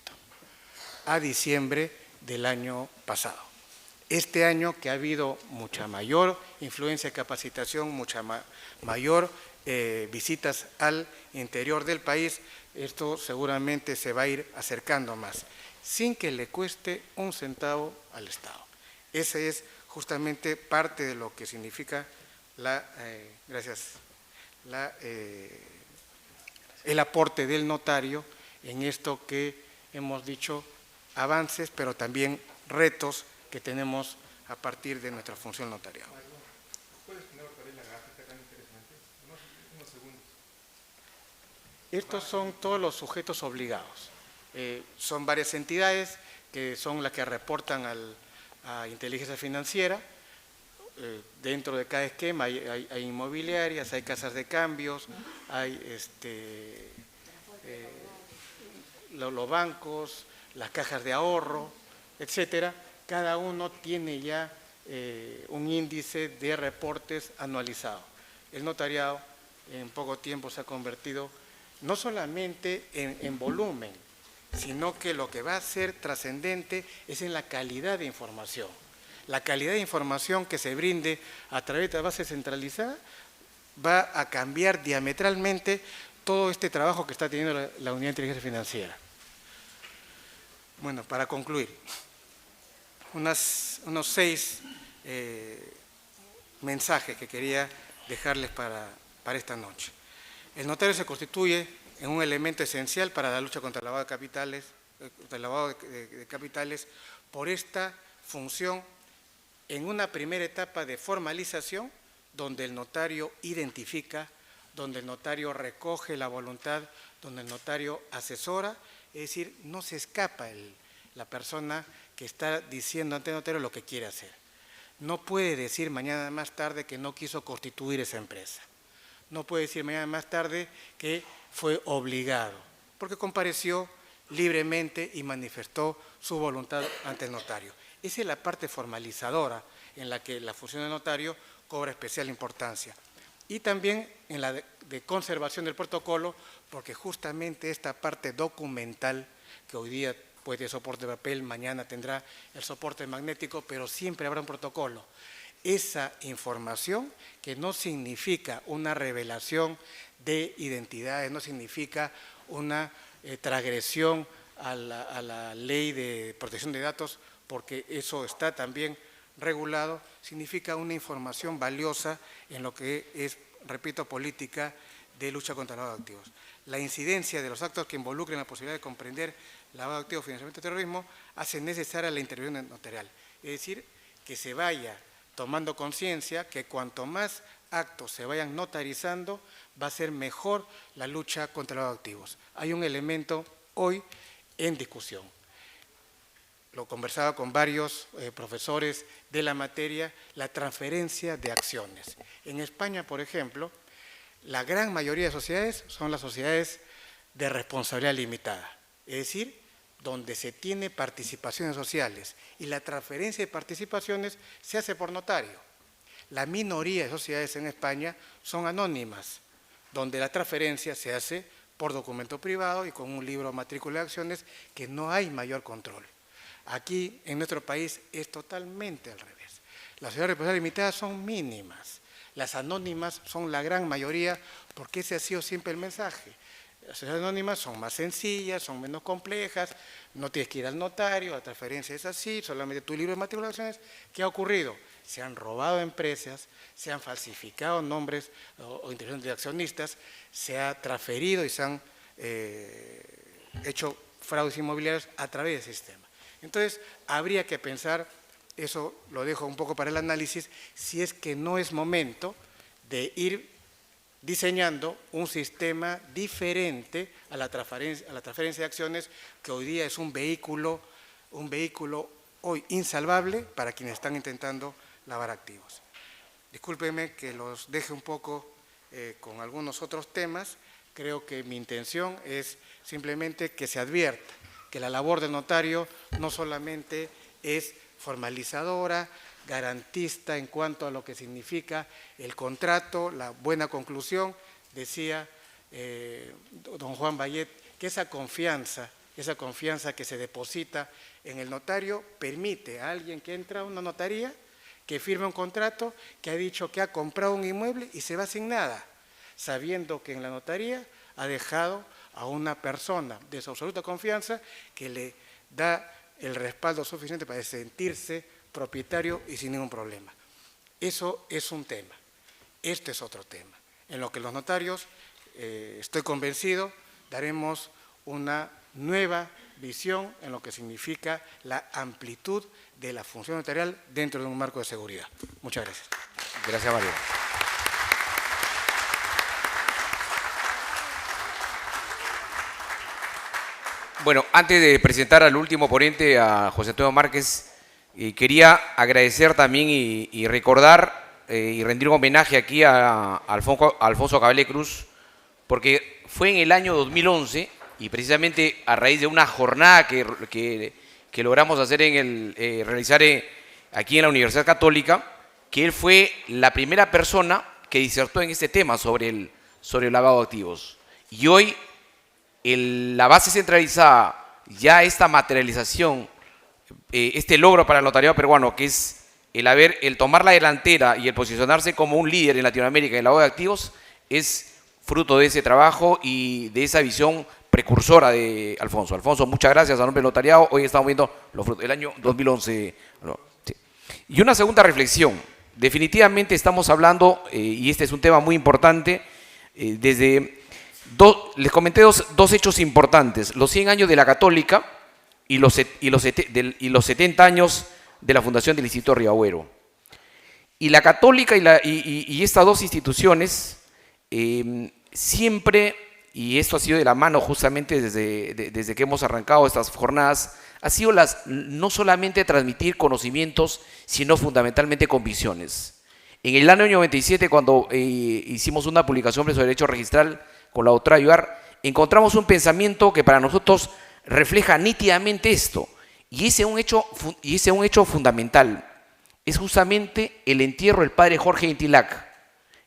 a diciembre del año pasado. Este año que ha habido mucha mayor influencia de capacitación, mucha mayor visitas al interior del país, esto seguramente se va a ir acercando más, sin que le cueste un centavo al Estado. Ese es justamente parte de lo que significa el aporte del notario en esto que hemos dicho, avances, pero también retos que tenemos a partir de nuestra función notarial. ¿Puedes poner otra vez la gráfica tan interesante? Unos segundos. Estos son todos los sujetos obligados. Son varias entidades que son las que reportan a inteligencia financiera. Dentro de cada esquema hay inmobiliarias, hay casas de cambios, hay los bancos, las cajas de ahorro, etcétera. Cada uno tiene ya un índice de reportes anualizados. El notariado en poco tiempo se ha convertido no solamente en volumen, sino que lo que va a ser trascendente es en la calidad de información. La calidad de información que se brinde a través de la base centralizada va a cambiar diametralmente todo este trabajo que está teniendo la Unidad de Inteligencia Financiera. Bueno, para concluir, unos 6 mensajes que quería dejarles para esta noche. El notario se constituye en un elemento esencial para la lucha contra el lavado de capitales, por esta función en una primera etapa de formalización, donde el notario identifica, donde el notario recoge la voluntad, donde el notario asesora, es decir, no se escapa la persona que está diciendo ante el notario lo que quiere hacer. No puede decir mañana más tarde que no quiso constituir esa empresa. No puede decir mañana más tarde que fue obligado, porque compareció libremente y manifestó su voluntad ante el notario. Esa es la parte formalizadora en la que la función del notario cobra especial importancia. Y también en la de conservación del protocolo, porque justamente esta parte documental, que hoy día puede tener soporte de papel, mañana tendrá el soporte magnético, pero siempre habrá un protocolo. Esa información, que no significa una revelación de identidades, no significa una transgresión a la ley de protección de datos, porque eso está también regulado, significa una información valiosa en lo que es, repito, política de lucha contra el lavado de activos. La incidencia de los actos que involucren la posibilidad de comprender lavado de activos, financiamiento de terrorismo, hace necesaria la intervención notarial. Es decir, que se vaya tomando conciencia que cuanto más actos se vayan notarizando, va a ser mejor la lucha contra el lavado de activos. Hay un elemento hoy en discusión. Lo conversaba con varios profesores de la materia, la transferencia de acciones. En España, por ejemplo, la gran mayoría de sociedades son las sociedades de responsabilidad limitada, es decir, donde se tiene participaciones sociales y la transferencia de participaciones se hace por notario. La minoría de sociedades en España son anónimas, donde la transferencia se hace por documento privado y con un libro matrícula de acciones, que no hay mayor control. Aquí, en nuestro país, es totalmente al revés. Las sociedades de responsabilidad limitada son mínimas. Las anónimas son la gran mayoría, porque ese ha sido siempre el mensaje. Las sociedades anónimas son más sencillas, son menos complejas, no tienes que ir al notario, la transferencia es así, solamente tu libro de matrícula de acciones. ¿Qué ha ocurrido? Se han robado empresas, se han falsificado nombres o intenciones de accionistas, se ha transferido y se han hecho fraudes inmobiliarios a través del sistema. Entonces, habría que pensar, eso lo dejo un poco para el análisis, si es que no es momento de ir diseñando un sistema diferente a la transferencia de acciones, que hoy día es un vehículo hoy insalvable para quienes están intentando lavar activos. Discúlpenme que los deje un poco con algunos otros temas. Creo que mi intención es simplemente que se advierta que la labor del notario no solamente es formalizadora, garantista en cuanto a lo que significa el contrato, la buena conclusión. Decía don Juan Bayet que esa confianza que se deposita en el notario permite a alguien que entra a una notaría, que firma un contrato, que ha dicho que ha comprado un inmueble y se va sin nada, sabiendo que en la notaría ha dejado a una persona de su absoluta confianza que le da el respaldo suficiente para sentirse propietario y sin ningún problema. Eso es un tema. Este es otro tema, en lo que los notarios, estoy convencido, daremos una nueva visión en lo que significa la amplitud de la función notarial dentro de un marco de seguridad. Muchas gracias. Gracias, Mario. Bueno, antes de presentar al último ponente, a José Antonio Márquez, quería agradecer también y recordar y rendir un homenaje aquí a Alfonso Cabale Cruz, porque fue en el año 2011 y precisamente a raíz de una jornada que logramos hacer realizar aquí en la Universidad Católica, que él fue la primera persona que disertó en este tema sobre el lavado de activos. Y hoy la base centralizada, ya esta materialización, este logro para el notariado peruano, que es el tomar la delantera y el posicionarse como un líder en Latinoamérica en el lavado de activos, es fruto de ese trabajo y de esa visión precursora de Alfonso. Alfonso, muchas gracias a nombre del notariado. Hoy estamos viendo los frutos del año 2011. Sí. Y una segunda reflexión. definitivamente estamos hablando, y este es un tema muy importante, les comenté dos hechos importantes, los 100 años de la Católica y los 70 años de la fundación del Instituto Río Agüero. Y la Católica y estas dos instituciones siempre, y esto ha sido de la mano justamente desde que hemos arrancado estas jornadas, ha sido no solamente transmitir conocimientos, sino fundamentalmente convicciones. En el año 97, cuando hicimos una publicación sobre derecho registral con la doctora Aybar, encontramos un pensamiento que para nosotros refleja nítidamente esto, y ese es un hecho fundamental. Es justamente el entierro del padre Jorge Intilac.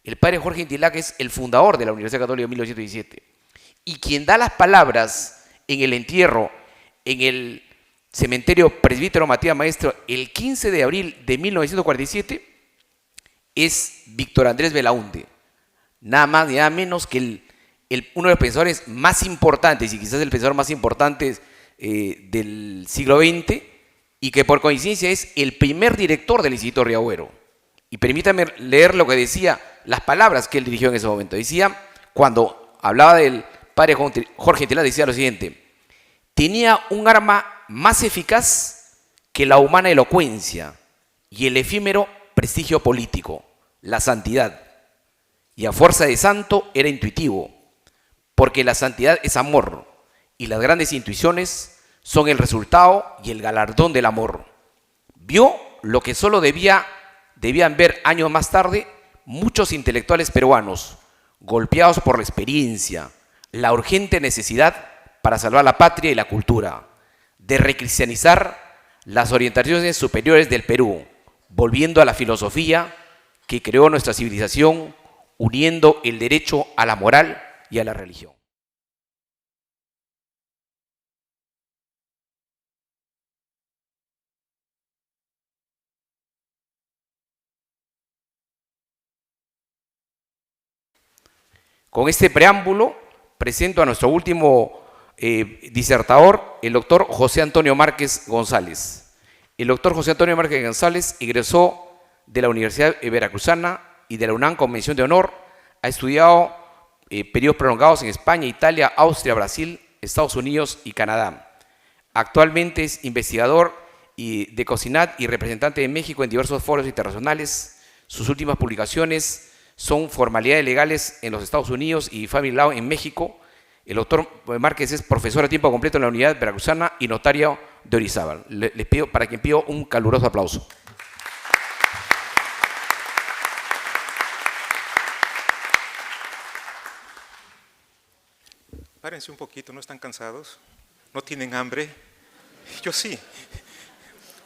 El padre Jorge Intilac es el fundador de la Universidad Católica de 1917. Y quien da las palabras en el entierro, en el cementerio Presbítero Matías Maestro, el 15 de abril de 1947, es Víctor Andrés Belaúnde. Nada más ni nada menos que uno de los pensadores más importantes, y quizás el pensador más importante del siglo XX, y que por coincidencia es el primer director del Instituto Río Agüero. Y permítame leer lo que decía, las palabras que él dirigió en ese momento. Decía, cuando hablaba del padre Jorge Intilac, decía lo siguiente: tenía un arma más eficaz que la humana elocuencia y el efímero prestigio político, la santidad. Y a fuerza de santo era intuitivo, porque la santidad es amor y las grandes intuiciones son el resultado y el galardón del amor. Vio lo que solo debían ver años más tarde muchos intelectuales peruanos, golpeados por la experiencia, la urgente necesidad para salvar la patria y la cultura, de recristianizar las orientaciones superiores del Perú, volviendo a la filosofía que creó nuestra civilización, uniendo el derecho a la moral y a la religión. Con este preámbulo, presento a nuestro último disertador, el doctor José Antonio Márquez González. El doctor José Antonio Márquez González egresó de la Universidad Veracruzana y de la UNAM con mención de honor. Ha estudiado periodos prolongados en España, Italia, Austria, Brasil, Estados Unidos y Canadá. Actualmente es investigador de COSINAT y representante de México en diversos foros internacionales. Sus últimas publicaciones son Formalidades Legales en los Estados Unidos y Family Law en México. El doctor Márquez es profesor a tiempo completo en la Unidad Veracruzana y notario de Orizaba. Les pido, para quien pido un caluroso aplauso. Párense un poquito, ¿no están cansados? ¿No tienen hambre? Yo sí.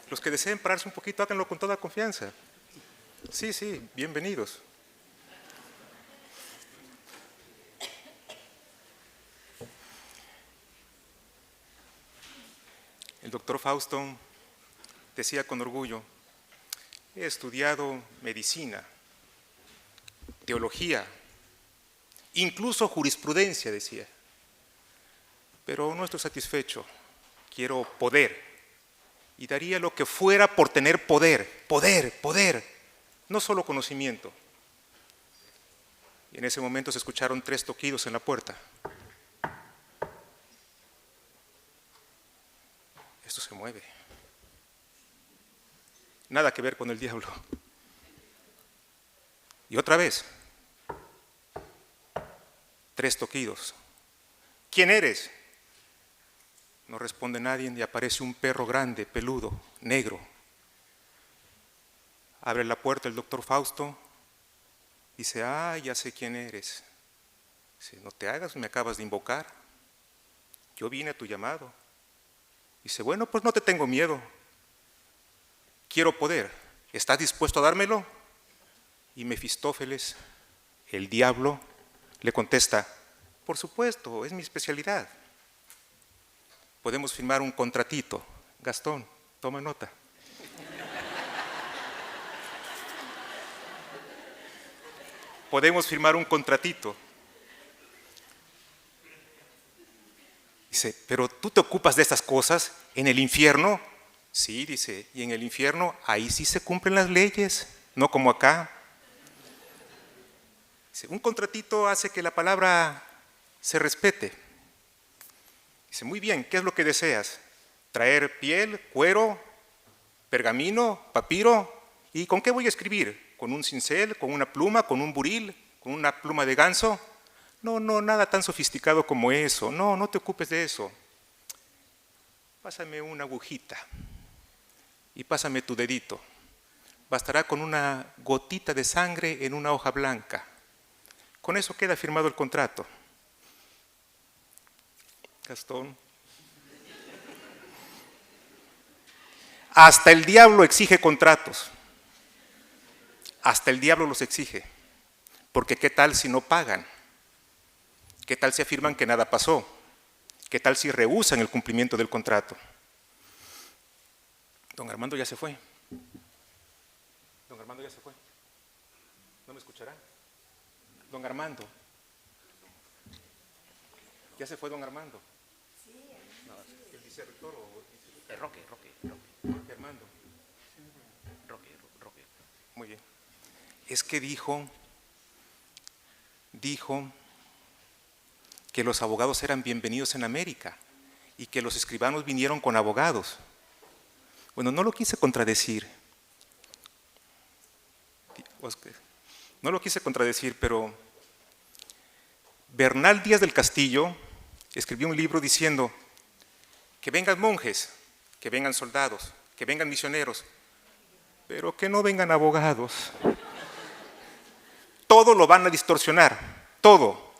Los que deseen pararse un poquito, háganlo con toda confianza. Sí, sí, bienvenidos. El doctor Fausto decía con orgullo: he estudiado medicina, teología, incluso jurisprudencia, decía, pero no estoy satisfecho, quiero poder, y daría lo que fuera por tener poder, poder, no solo conocimiento. Y en ese momento se escucharon 3 toquidos en la puerta. Esto se mueve. Nada que ver con el diablo. Y otra vez, 3 toquidos. ¿Quién eres? No responde nadie y aparece un perro grande, peludo, negro. Abre la puerta el doctor Fausto. Dice: ah, ya sé quién eres. Dice: no te hagas, me acabas de invocar. Yo vine a tu llamado. Dice: bueno, pues no te tengo miedo. Quiero poder. ¿Estás dispuesto a dármelo? Y Mefistófeles, el diablo, le contesta: por supuesto, es mi especialidad. Podemos firmar un contratito. Gastón, toma nota. Podemos firmar un contratito. Dice: pero tú te ocupas de estas cosas en el infierno. Sí, dice, y en el infierno ahí sí se cumplen las leyes, no como acá. Dice, un contratito hace que la palabra se respete. Dice, muy bien, ¿qué es lo que deseas? Traer piel, cuero, pergamino, papiro. ¿Y con qué voy a escribir? ¿Con un cincel, con una pluma, con un buril, con una pluma de ganso? No, no, nada tan sofisticado como eso. No, no te ocupes de eso. Pásame una agujita y pásame tu dedito. Bastará con una gotita de sangre en una hoja blanca. Con eso queda firmado el contrato. Gastón. Hasta el diablo exige contratos. Hasta el diablo los exige. Porque ¿qué tal si no pagan? ¿Qué tal si afirman que nada pasó? ¿Qué tal si rehúsan el cumplimiento del contrato? Don Armando ya se fue. Don Armando ya se fue. ¿No me escuchará? Don Armando. ¿Ya se fue don Armando? Sí. No, ¿el vicerrector o Roque. Roque Armando? Roque. Muy bien. Es que dijo que los abogados eran bienvenidos en América y que los escribanos vinieron con abogados. Bueno, no lo quise contradecir. No lo quise contradecir, pero Bernal Díaz del Castillo escribió un libro diciendo que vengan monjes, que vengan soldados, que vengan misioneros, pero que no vengan abogados. Todo lo van a distorsionar, todo.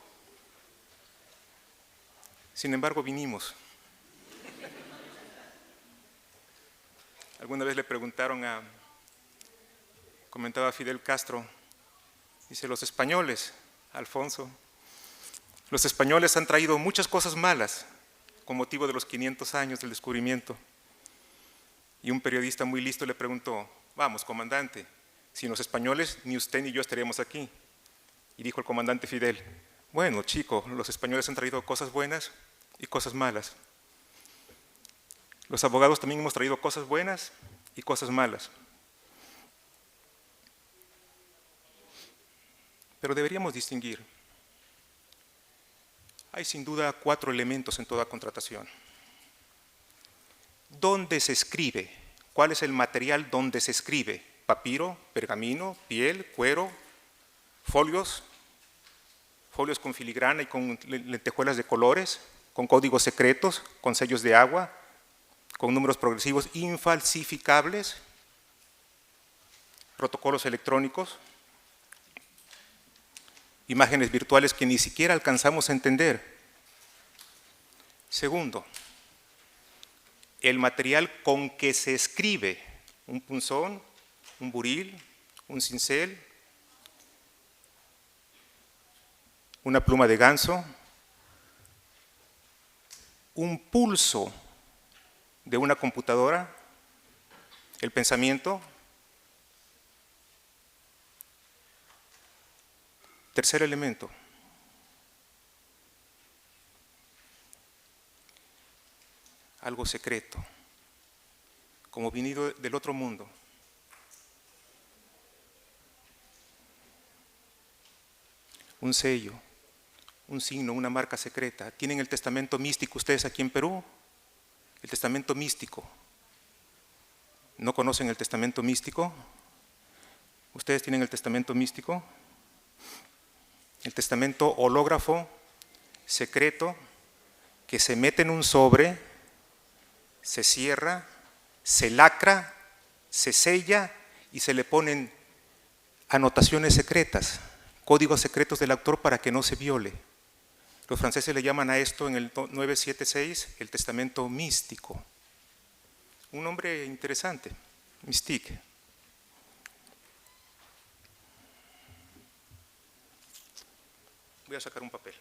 Sin embargo, vinimos. Alguna vez le preguntaron comentaba Fidel Castro, dice, los españoles, Alfonso, los españoles han traído muchas cosas malas con motivo de los 500 años del descubrimiento. Y un periodista muy listo le preguntó, vamos, comandante, sin los españoles ni usted ni yo estaríamos aquí. Y dijo el comandante Fidel, bueno, chico, los españoles han traído cosas buenas y cosas malas. Los abogados también hemos traído cosas buenas y cosas malas. Pero deberíamos distinguir. Hay sin duda 4 elementos en toda contratación. ¿Dónde se escribe? ¿Cuál es el material donde se escribe? Papiro, pergamino, piel, cuero, folios con filigrana y con lentejuelas de colores, con códigos secretos, con sellos de agua, con números progresivos infalsificables, protocolos electrónicos, imágenes virtuales que ni siquiera alcanzamos a entender. Segundo, el material con que se escribe, un punzón, un buril, un cincel, una pluma de ganso, un pulso de una computadora, el pensamiento. Tercer elemento, algo secreto, como venido del otro mundo. Un sello, un signo, una marca secreta. ¿Tienen el testamento místico ustedes aquí en Perú? El testamento místico. ¿No conocen el testamento místico? ¿Ustedes tienen el testamento místico? El testamento hológrafo, secreto, que se mete en un sobre, se cierra, se lacra, se sella y se le ponen anotaciones secretas, códigos secretos del autor para que no se viole. Los franceses le llaman a esto en el 976 el testamento místico. Un nombre interesante, mystique. Voy a sacar un papel.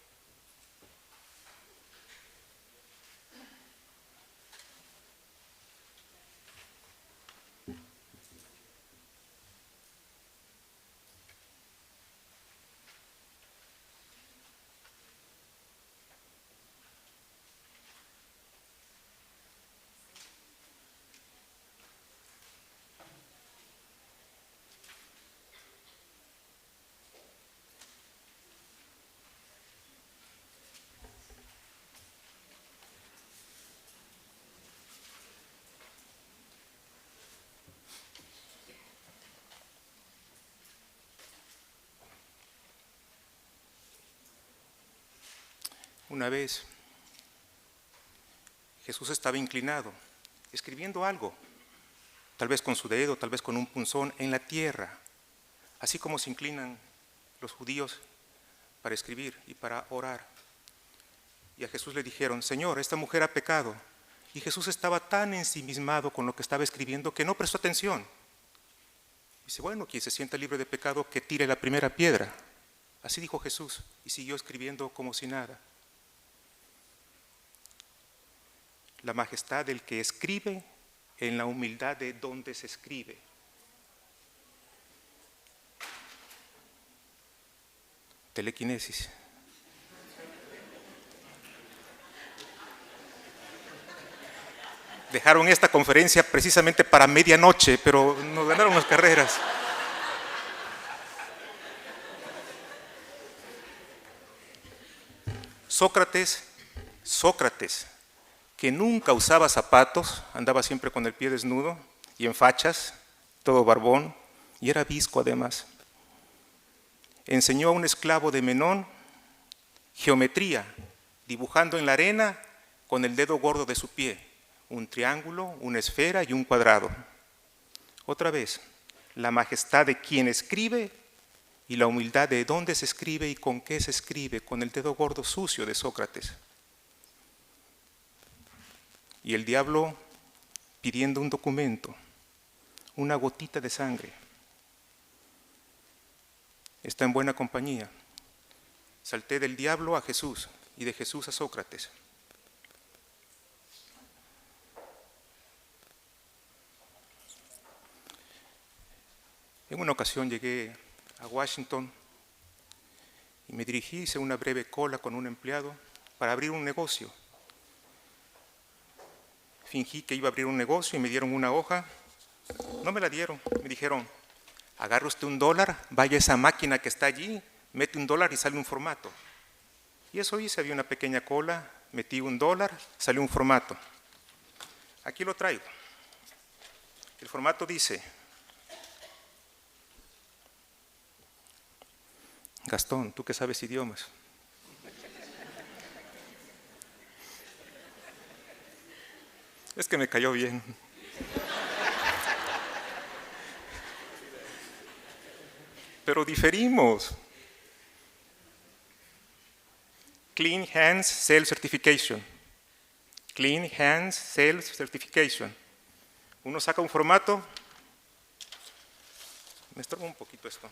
Una vez Jesús estaba inclinado, escribiendo algo, tal vez con su dedo, tal vez con un punzón, en la tierra, así como se inclinan los judíos para escribir y para orar. Y a Jesús le dijeron: Señor, esta mujer ha pecado. Y Jesús estaba tan ensimismado con lo que estaba escribiendo que no prestó atención. Dice: bueno, quien se sienta libre de pecado, que tire la primera piedra. Así dijo Jesús, y siguió escribiendo como si nada. La majestad del que escribe en la humildad de donde se escribe. Telequinesis. Dejaron esta conferencia precisamente para medianoche, pero nos ganaron las carreras. Sócrates, que nunca usaba zapatos, andaba siempre con el pie desnudo y en fachas, todo barbón, y era visco además. Enseñó a un esclavo de Menón geometría, dibujando en la arena con el dedo gordo de su pie, un triángulo, una esfera y un cuadrado. Otra vez, la majestad de quien escribe y la humildad de dónde se escribe y con qué se escribe, con el dedo gordo sucio de Sócrates. Y el diablo pidiendo un documento, una gotita de sangre. Está en buena compañía. Salté del diablo a Jesús y de Jesús a Sócrates. En una ocasión llegué a Washington y me dirigí, hice una breve cola con un empleado para abrir un negocio. Fingí que iba a abrir un negocio y me dieron una hoja. No me la dieron, me dijeron: agarre usted $1, vaya a esa máquina que está allí, mete $1 y sale un formato. Y eso hice, había una pequeña cola, metí $1, salió un formato. Aquí lo traigo. El formato dice: Gastón, tú que sabes idiomas. Es que me cayó bien. Pero diferimos. Clean Hands Self Certification. Clean Hands Self Certification. Uno saca un formato. Me estorba un poquito esto.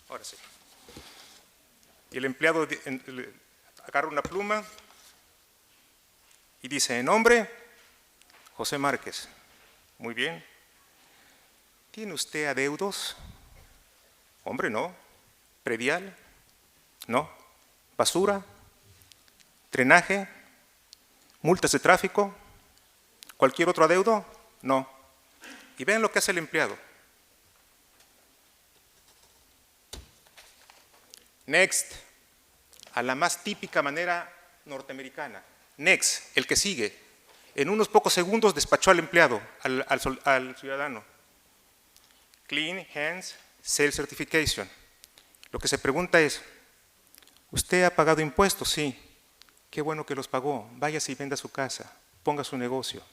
Ahora sí. Y el empleado agarra una pluma y dice: nombre, José Márquez. Muy bien. ¿Tiene usted adeudos? Hombre, no. ¿Predial? No. ¿Basura? ¿Drenaje? ¿Multas de tráfico? ¿Cualquier otro adeudo? No. Y vean lo que hace el empleado. Next, a la más típica manera norteamericana. Next, el que sigue. En unos pocos segundos despachó al empleado, al ciudadano. Clean Hands Self Certification. Lo que se pregunta es: ¿usted ha pagado impuestos? Sí. Qué bueno que los pagó. Váyase y venda su casa, ponga su negocio.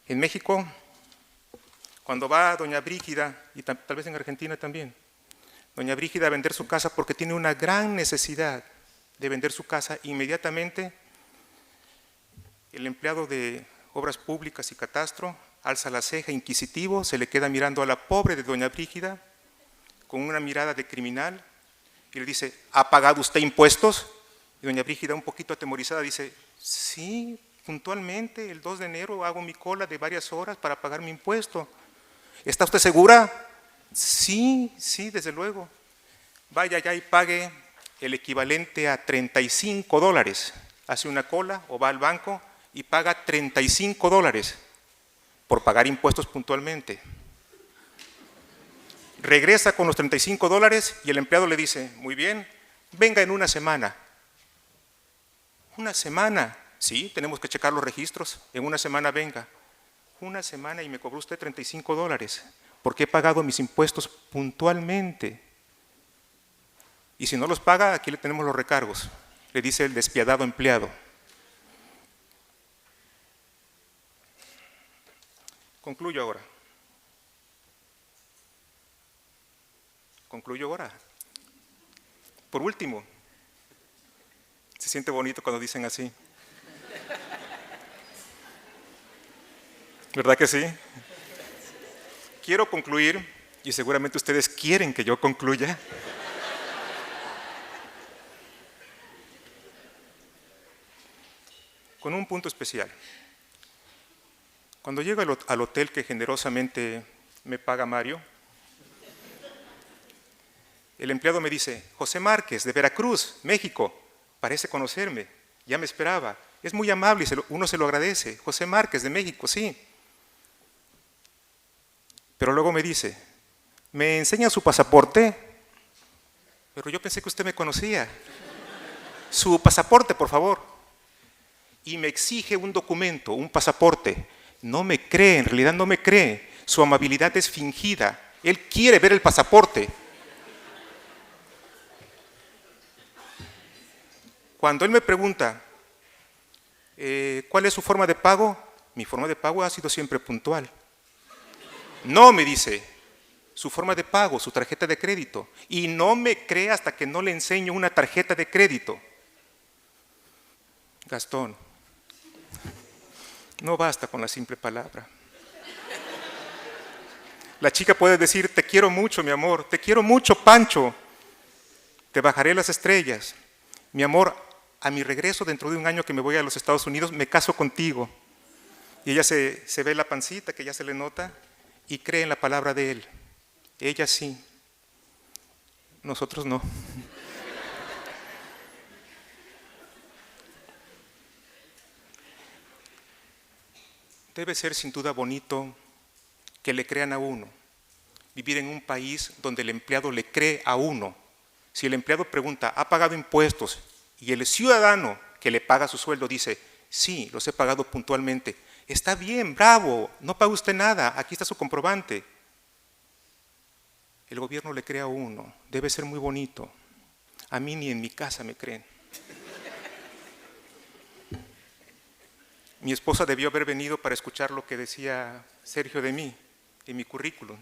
En México, cuando va doña Brígida, y tal vez en Argentina también, doña Brígida a vender su casa porque tiene una gran necesidad de vender su casa, inmediatamente el empleado de Obras Públicas y Catastro alza la ceja inquisitivo, se le queda mirando a la pobre de doña Brígida con una mirada de criminal y le dice: ¿ha pagado usted impuestos? Y doña Brígida, un poquito atemorizada, dice: sí, puntualmente, el 2 de enero hago mi cola de varias horas para pagar mi impuesto. ¿Está usted segura? Sí, desde luego. Vaya allá y pague el equivalente a $35. Hace una cola o va al banco y paga $35 por pagar impuestos puntualmente. Regresa con los $35 y el empleado le dice: muy bien, venga en una semana. ¿Una semana? Sí, tenemos que checar los registros. En una semana venga. Una semana y me cobró usted $35 porque he pagado mis impuestos puntualmente. Y si no los paga, aquí le tenemos los recargos, le dice el despiadado empleado. Concluyo ahora. Por último, se siente bonito cuando dicen así. ¿Verdad que sí? Quiero concluir, y seguramente ustedes quieren que yo concluya, con un punto especial. Cuando llego al hotel que generosamente me paga Mario, el empleado me dice: José Márquez, de Veracruz, México, parece conocerme, ya me esperaba, es muy amable y uno se lo agradece. José Márquez, de México, sí. Pero luego me dice: ¿me enseña su pasaporte? Pero yo pensé que usted me conocía. Su pasaporte, por favor. Y me exige un documento, un pasaporte. No me cree, en realidad no me cree. Su amabilidad es fingida. Él quiere ver el pasaporte. Cuando él me pregunta, ¿cuál es su forma de pago? Mi forma de pago ha sido siempre puntual. No, me dice, su forma de pago, su tarjeta de crédito. Y no me cree hasta que no le enseño una tarjeta de crédito. Gastón, no basta con la simple palabra. La chica puede decir: te quiero mucho, mi amor, te quiero mucho, Pancho, te bajaré las estrellas. Mi amor, a mi regreso, dentro de un año que me voy a los Estados Unidos, me caso contigo. Y ella se ve la pancita, que ya se le nota, y cree en la palabra de él. Ella sí, nosotros no. Debe ser sin duda bonito que le crean a uno, vivir en un país donde el empleado le cree a uno. Si el empleado pregunta: ¿ha pagado impuestos? Y el ciudadano que le paga su sueldo dice: sí, los he pagado puntualmente. Está bien, bravo, no paga usted nada, aquí está su comprobante. El gobierno le cree a uno, debe ser muy bonito. A mí ni en mi casa me creen. Mi esposa debió haber venido para escuchar lo que decía Sergio de mí, en mi currículum,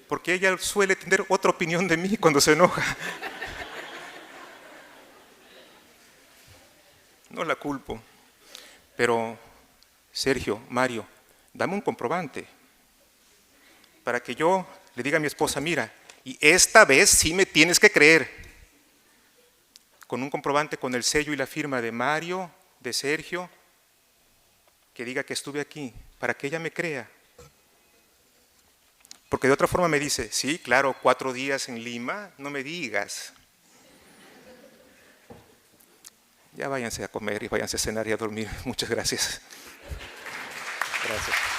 porque ella suele tener otra opinión de mí cuando se enoja. No la culpo, pero Sergio, Mario, dame un comprobante para que yo le diga a mi esposa: mira, y esta vez sí me tienes que creer, con un comprobante con el sello y la firma de Mario, de Sergio, que diga que estuve aquí, para que ella me crea. Porque de otra forma me dice: sí, claro, 4 días en Lima, no me digas. Ya váyanse a comer y váyanse a cenar y a dormir. Muchas gracias. Gracias.